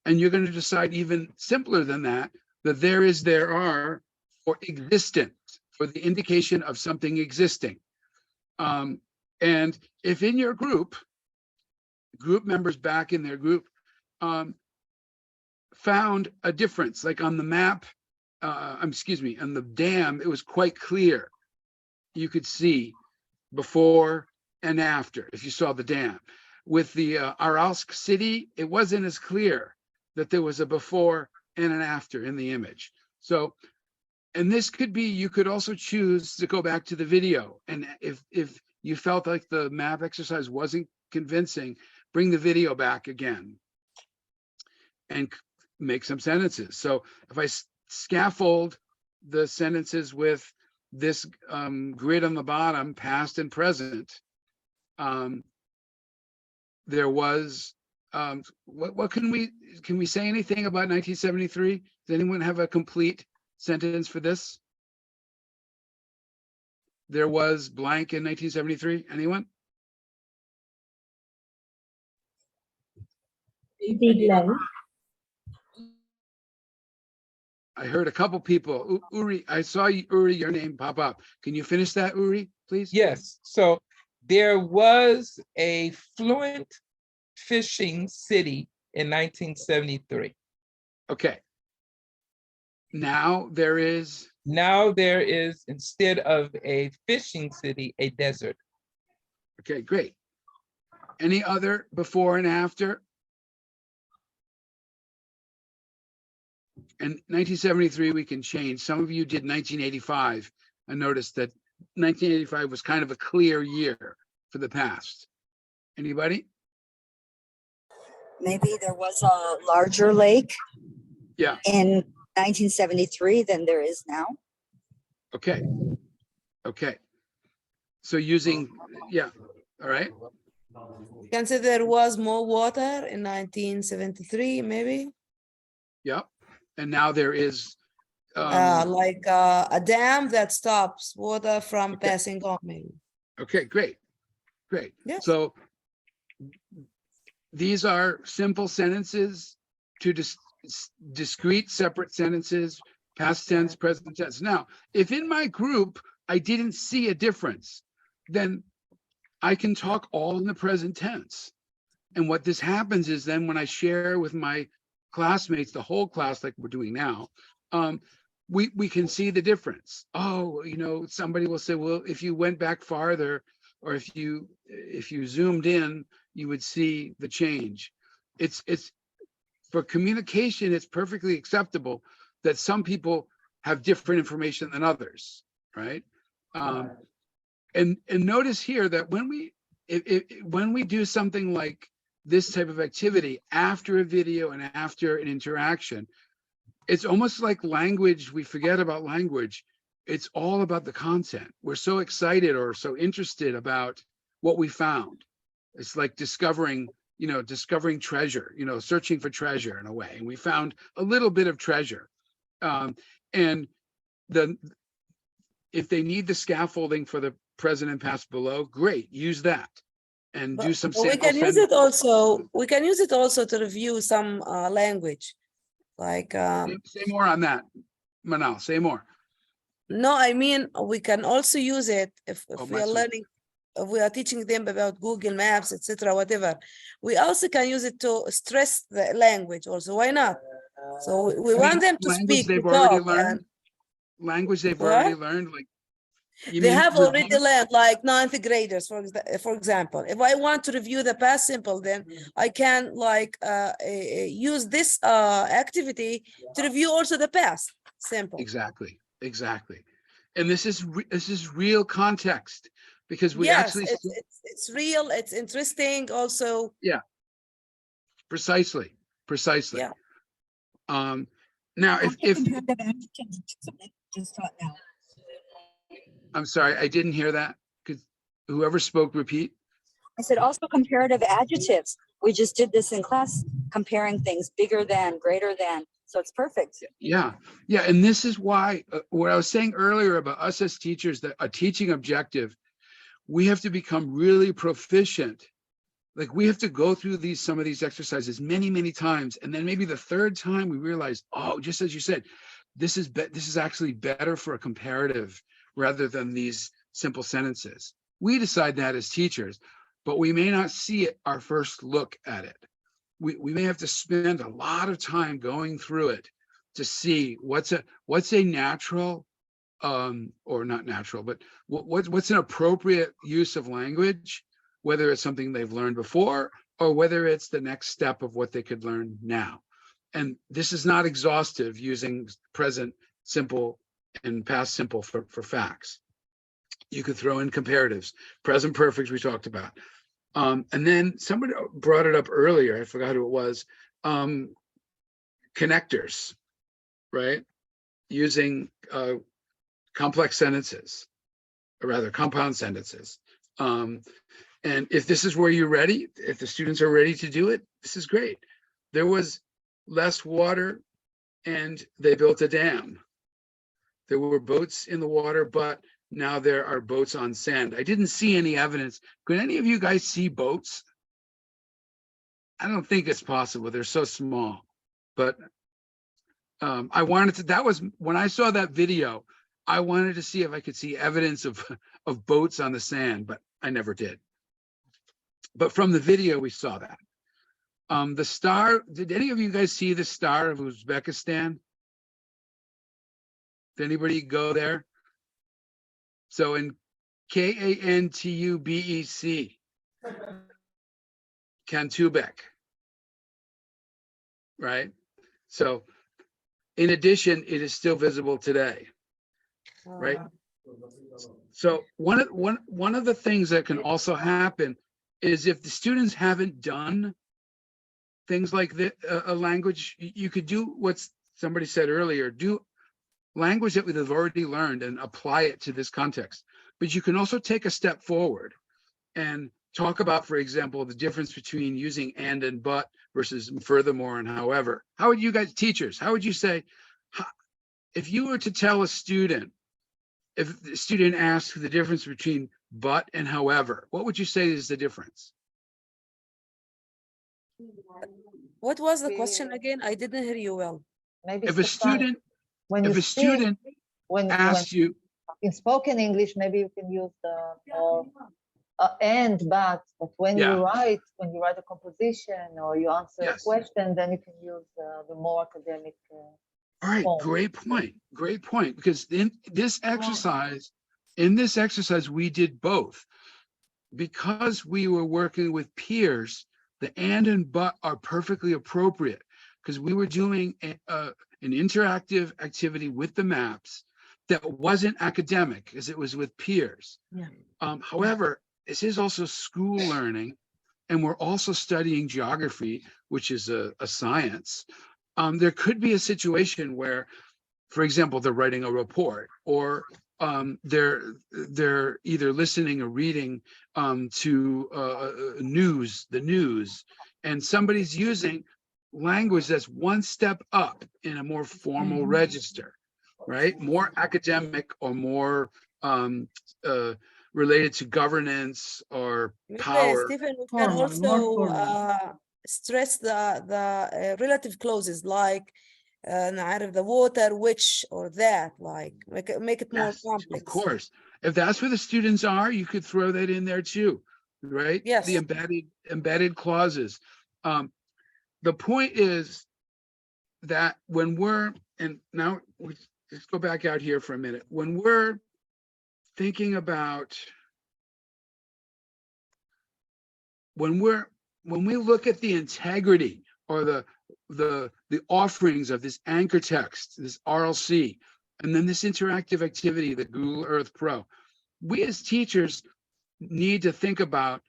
Speaker 7: and you're going to decide even simpler than that there are for existence, for the indication of something existing. And if in your group members back in their group found a difference, like on the map, on the dam, it was quite clear. You could see before and after if you saw the dam. With the Aralsk city, it wasn't as clear that there was a before and an after in the image. So And this could be, you could also choose to go back to the video. And if you felt like the map exercise wasn't convincing, bring the video back again and make some sentences. So if I scaffold the sentences with this grid on the bottom, past and present, there was, what can we say anything about 1973? Does anyone have a complete sentence for this? There was blank in 1973, anyone?
Speaker 11: Big land.
Speaker 7: I heard a couple people. Uri, I saw you, Uri, your name pop up. Can you finish that, Uri, please?
Speaker 3: Yes. So there was a fluent fishing city in 1973.
Speaker 7: Okay. Now there is,
Speaker 3: instead of a fishing city, a desert.
Speaker 7: okay, great. Any other before and after? And 1973, we can change. Some of you did 1985. I noticed that 1985 was kind of a clear year for the past. Anybody?
Speaker 19: Maybe there was a larger lake
Speaker 7: Yeah.
Speaker 19: in 1973 than there is now.
Speaker 7: Okay. Okay. So using, yeah, all right.
Speaker 5: You can say there was more water in 1973, maybe.
Speaker 7: Yep. And now there is
Speaker 5: like a dam that stops water from passing on, maybe.
Speaker 7: okay, great. Great.
Speaker 5: Yes.
Speaker 7: So these are simple sentences to discrete separate sentences, past tense, present tense. Now, if in my group I didn't see a difference, then I can talk all in the present tense. And what this happens is then when I share with my classmates, the whole class like we're doing now, we can see the difference. Oh, you know, somebody will say, well, if you went back farther, or if you zoomed in, you would see the change. It's for communication, it's perfectly acceptable that some people have different information than others, right? And notice here that when we do something like this type of activity after a video and after an interaction, it's almost like language. We forget about language. It's all about the content. We're so excited or so interested about what we found. It's like discovering treasure, searching for treasure in a way. And we found a little bit of treasure. And if they need the scaffolding for the present and past below, great, use that. And do some
Speaker 5: we can use it also. We can use it also to review some language, like.
Speaker 7: Say more on that, Manal. Say more.
Speaker 5: No, I mean we can also use it if we are
Speaker 7: sorry.
Speaker 5: learning, if we are teaching them about Google Maps, etc. Whatever. We also can use it to stress the language. Also, why not? So we want them to speak.
Speaker 7: They've
Speaker 5: to
Speaker 7: already
Speaker 5: talk,
Speaker 7: learned.
Speaker 5: and
Speaker 7: Language they've
Speaker 5: What?
Speaker 7: already learned. Like
Speaker 5: they have already learned, like 9th graders, for example. If I want to review the past simple, then I can like use this activity to review also the past simple.
Speaker 7: Exactly. And this is real context, because we
Speaker 5: yes,
Speaker 7: actually
Speaker 5: it's real, it's interesting also.
Speaker 7: Yeah, precisely.
Speaker 5: Yeah.
Speaker 7: Now if
Speaker 19: Just thought now.
Speaker 7: I'm sorry, I didn't hear that. Could whoever spoke repeat?
Speaker 19: I said also comparative adjectives. We just did this in class, comparing things, bigger than, greater than. So it's perfect.
Speaker 7: Yeah. And this is why what I was saying earlier about us as teachers, that a teaching objective, we have to become really proficient. Like we have to go through some of these exercises many times, and then maybe the third time we realize, oh, just as you said, this is actually better for a comparative rather than these simple sentences. We decide that as teachers, but we may not see it our first look at it. We may have to spend a lot of time going through it to see what's a natural or not natural, but what's an appropriate use of language, whether it's something they've learned before or whether it's the next step of what they could learn now. And this is not exhaustive using present simple and past simple for facts. You could throw in comparatives, present perfect we talked about. And then somebody brought it up earlier, I forgot who it was, connectors, right? Using complex sentences, or rather compound sentences. And if this is where you're ready, if the students are ready to do it, this is great. There was less water and they built a dam. There were boats in the water, but now there are boats on sand. I didn't see any evidence. Could any of you guys see boats? I don't think it's possible. They're so small. But I wanted to, that was, when I saw that video, I wanted to see if I could see evidence of boats on the sand, but I never did. But from the video, we saw that. The star, did any of you guys see the star of Uzbekistan? Did anybody go there? So in Kantubek, Kantubek, right? So in addition, it is still visible today, right? So one of the things that can also happen is if the students haven't done things like this, a language, you could do what somebody said earlier, do language that we've already learned and apply it to this context. But you can also take a step forward and talk about, for example, the difference between using and but versus furthermore and however. How would you guys, teachers, how would you say, if you were to tell a student, if the student asks the difference between but and however, what would you say is the difference?
Speaker 5: What was the question again? I didn't hear you well.
Speaker 20: Maybe
Speaker 7: If a student,
Speaker 20: when
Speaker 7: if
Speaker 20: you
Speaker 7: a student asks you,
Speaker 20: in spoken English, maybe you can use the or and but when you write a composition or you answer a question, then you can use the more academic.
Speaker 7: All right, great point. Great point. Because in this exercise, we did both. Because we were working with peers, the and but are perfectly appropriate because we were doing an interactive activity with the maps that wasn't academic as it was with peers.
Speaker 9: Yeah.
Speaker 7: However, this is also school learning, and we're also studying geography, which is a science. There could be a situation where, for example, they're writing a report, or they're either listening or reading to the news, and somebody's using language that's one step up in a more formal register, right? More academic or more related to governance or power.
Speaker 5: Stephen, we can also stress the relative clauses like the water, which, or that, like make it more complex.
Speaker 7: Of course. If that's where the students are, you could throw that in there too, right?
Speaker 5: Yes.
Speaker 7: The embedded clauses. The point is that when we're, and now let's go back out here for a minute. When we're thinking about, when we look at the integrity or the offerings of this anchor text, this RLC, and then this interactive activity, the Google Earth Pro, we as teachers need to think about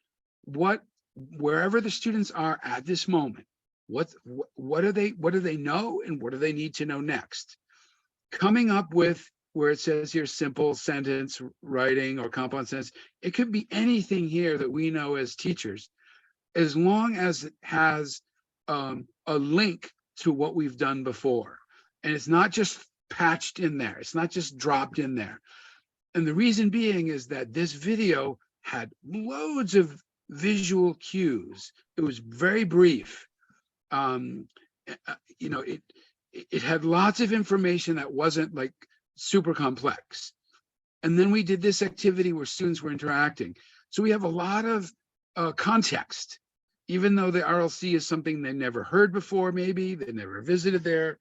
Speaker 7: wherever the students are at this moment, what do they know and what do they need to know next? Coming up with, where it says here, simple sentence writing or compound sentence, it could be anything here that we know as teachers, as long as it has a link to what we've done before. And it's not just patched in there. It's not just dropped in there. And the reason being is that this video had loads of visual cues. It was very brief. It had lots of information that wasn't like super complex. And then we did this activity where students were interacting. So we have a lot of context, even though the RLC is something they never heard before, maybe they never visited there.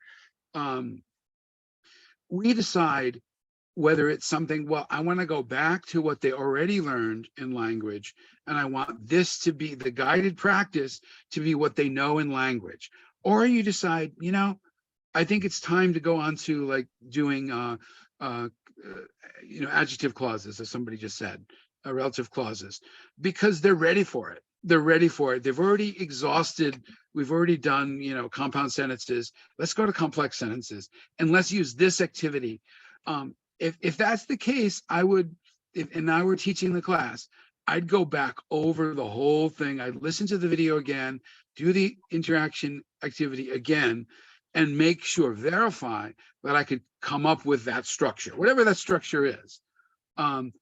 Speaker 7: We decide whether it's something, well, I want to go back to what they already learned in language, and I want this to be the guided practice to be what they know in language. Or you decide, I think it's time to go on to like doing adjective clauses, as somebody just said, relative clauses, because they're ready for it. They're ready for it. They've already exhausted. We've already done, compound sentences. Let's go to complex sentences and let's use this activity. If that's the case, I would, and I were teaching the class, I'd go back over the whole thing. I'd listen to the video again, do the interaction activity again, and make sure, verify that I could come up with that structure, whatever that structure is, and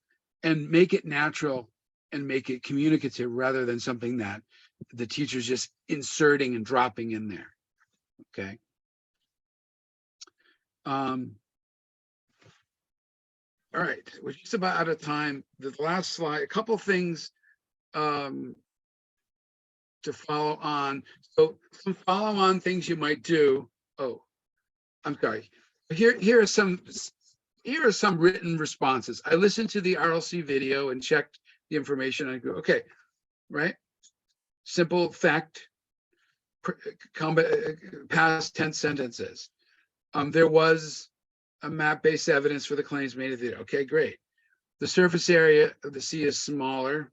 Speaker 7: make it natural and make it communicative rather than something that the teacher's just inserting and dropping in there. Okay. All right, we're just about out of time. The last slide, a couple things to follow on. So some follow-on things you might do. Oh, I'm sorry. Here are some written responses. I listened to the RLC video and checked the information. I go, okay, right? Simple fact, past tense sentences. There was a map-based evidence for the claims made in the video. Okay, great. The surface area of the sea is smaller.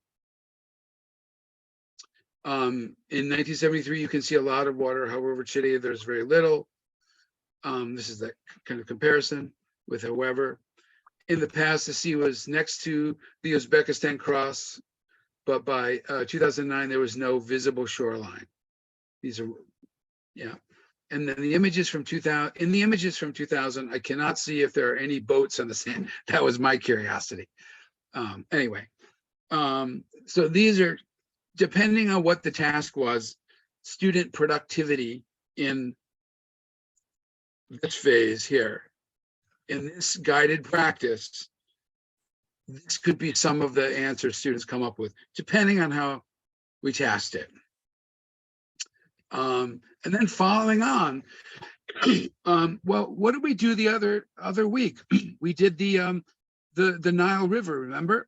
Speaker 7: In 1973, you can see a lot of water. However, today there's very little. This is that kind of comparison with however. In the past, the sea was next to the Uzbekistan cross, but by 2009, there was no visible shoreline. These are, yeah. And then the images from 2000, in the images from 2000, I cannot see if there are any boats on the sand. That was my curiosity. Anyway, so these are, depending on what the task was, student productivity in this phase here, in this guided practice, this could be some of the answers students come up with, depending on how we tasked it. And then following on, well, what did we do the other week? We did the Nile River, remember?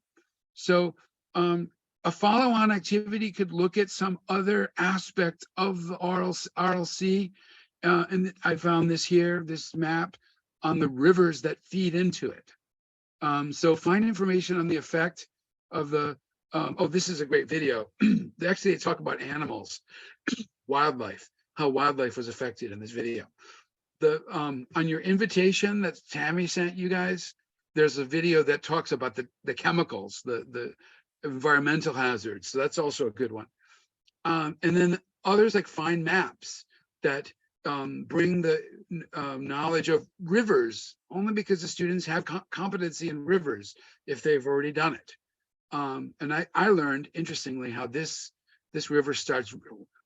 Speaker 7: So a follow-on activity could look at some other aspect of the RLC. And I found this here, this map on the rivers that feed into it. So find information on the effect of the, oh, this is a great video. Actually, they talk about animals, wildlife, how wildlife was affected in this video. The on your invitation that Tammy sent you guys, there's a video that talks about the chemicals, the environmental hazards. So that's also a good one. And then others like find maps that bring the knowledge of rivers, only because the students have competency in rivers if they've already done it. And I learned, interestingly, how this river starts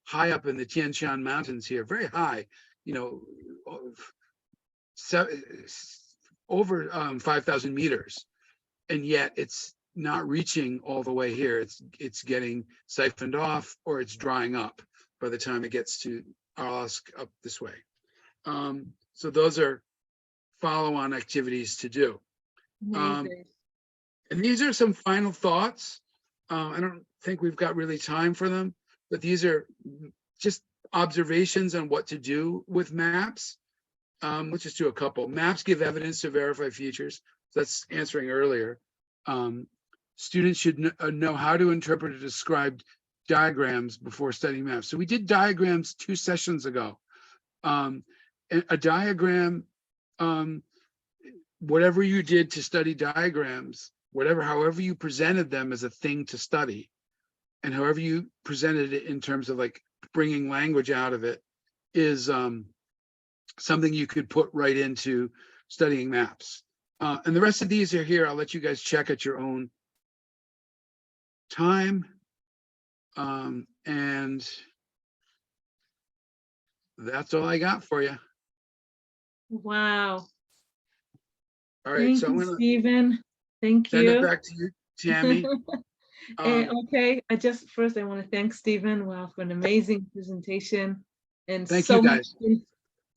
Speaker 7: high up in the Tian Shan Mountains here, very high, over 5,000 meters, and yet it's not reaching all the way here. It's getting siphoned off, or it's drying up by the time it gets to Aralsk up this way. So those are follow-on activities to do. And these are some final thoughts. I don't think we've got really time for them, but these are just observations on what to do with maps. Let's just do a couple. Maps give evidence to verify features. So that's answering earlier. Students should know how to interpret or describe diagrams before studying maps. So we did diagrams 2 sessions ago. A diagram, whatever you did to study diagrams, however you presented them as a thing to study, and however you presented it in terms of like bringing language out of it, is something you could put right into studying maps. And the rest of these are here. I'll let you guys check at your own time. And that's all I got for you.
Speaker 1: Wow.
Speaker 7: All right,
Speaker 1: so I'm gonna, Stephen. Thank you.
Speaker 7: Send it back to you, Tammy.
Speaker 1: Okay, I want to thank Stephen. Wow, for an amazing presentation, and
Speaker 7: thank you guys.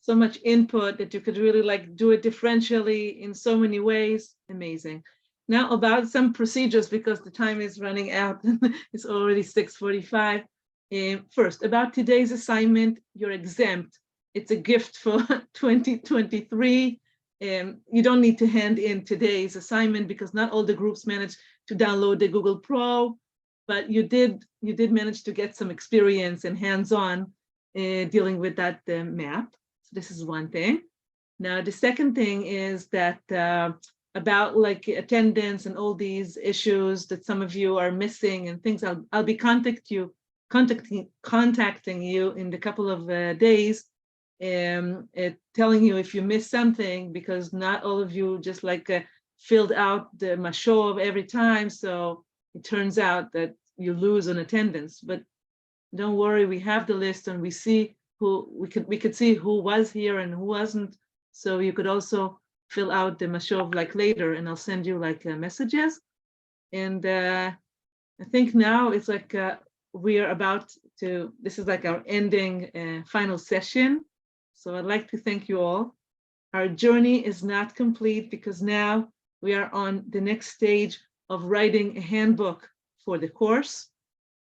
Speaker 1: So much input that you could really like do it differentially in so many ways. Amazing. Now about some procedures, because the time is running out. It's already 6:45. First, about today's assignment, you're exempt. It's a gift for 2023. you don't need to hand in today's assignment because not all the groups managed to download the Google Pro, but you did manage to get some experience and hands-on dealing with that map. So this is one thing. Now, the second thing is that about like attendance and all these issues that some of you are missing and things, I'll be contacting you in a couple of days, telling you if you missed something, because not all of you just like filled out the mashov every time. So it turns out that you lose on attendance, but don't worry, we have the list and we see who we could see who was here and who wasn't. So you could also fill out the mashov like later, and I'll send you like messages. And I think now it's like we are about to, this is like our ending final session. So I'd like to thank you all. Our journey is not complete because now we are on the next stage of writing a handbook for the course.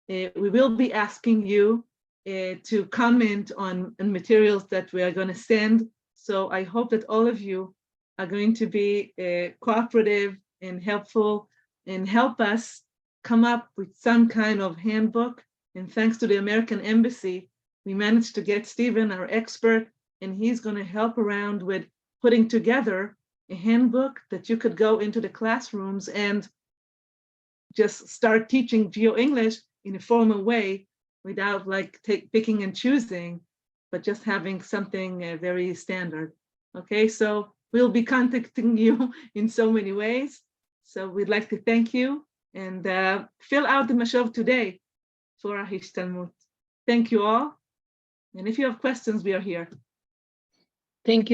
Speaker 1: We will be asking you to comment on materials that we are going to send. So I hope that all of you are going to be cooperative and helpful and help us come up with some kind of handbook. And thanks to the American Embassy, we managed to get Stephen, our expert, and he's going to help around with putting together a handbook that you could go into the classrooms and just start teaching GeoEnglish in a formal way without like picking and choosing, but just having something very standard. Okay, so we'll be contacting you in so many ways. So we'd like to thank you and fill out the mashov today for our השתלמות. Thank you all. And if you have questions, we are here.
Speaker 9: Thank you.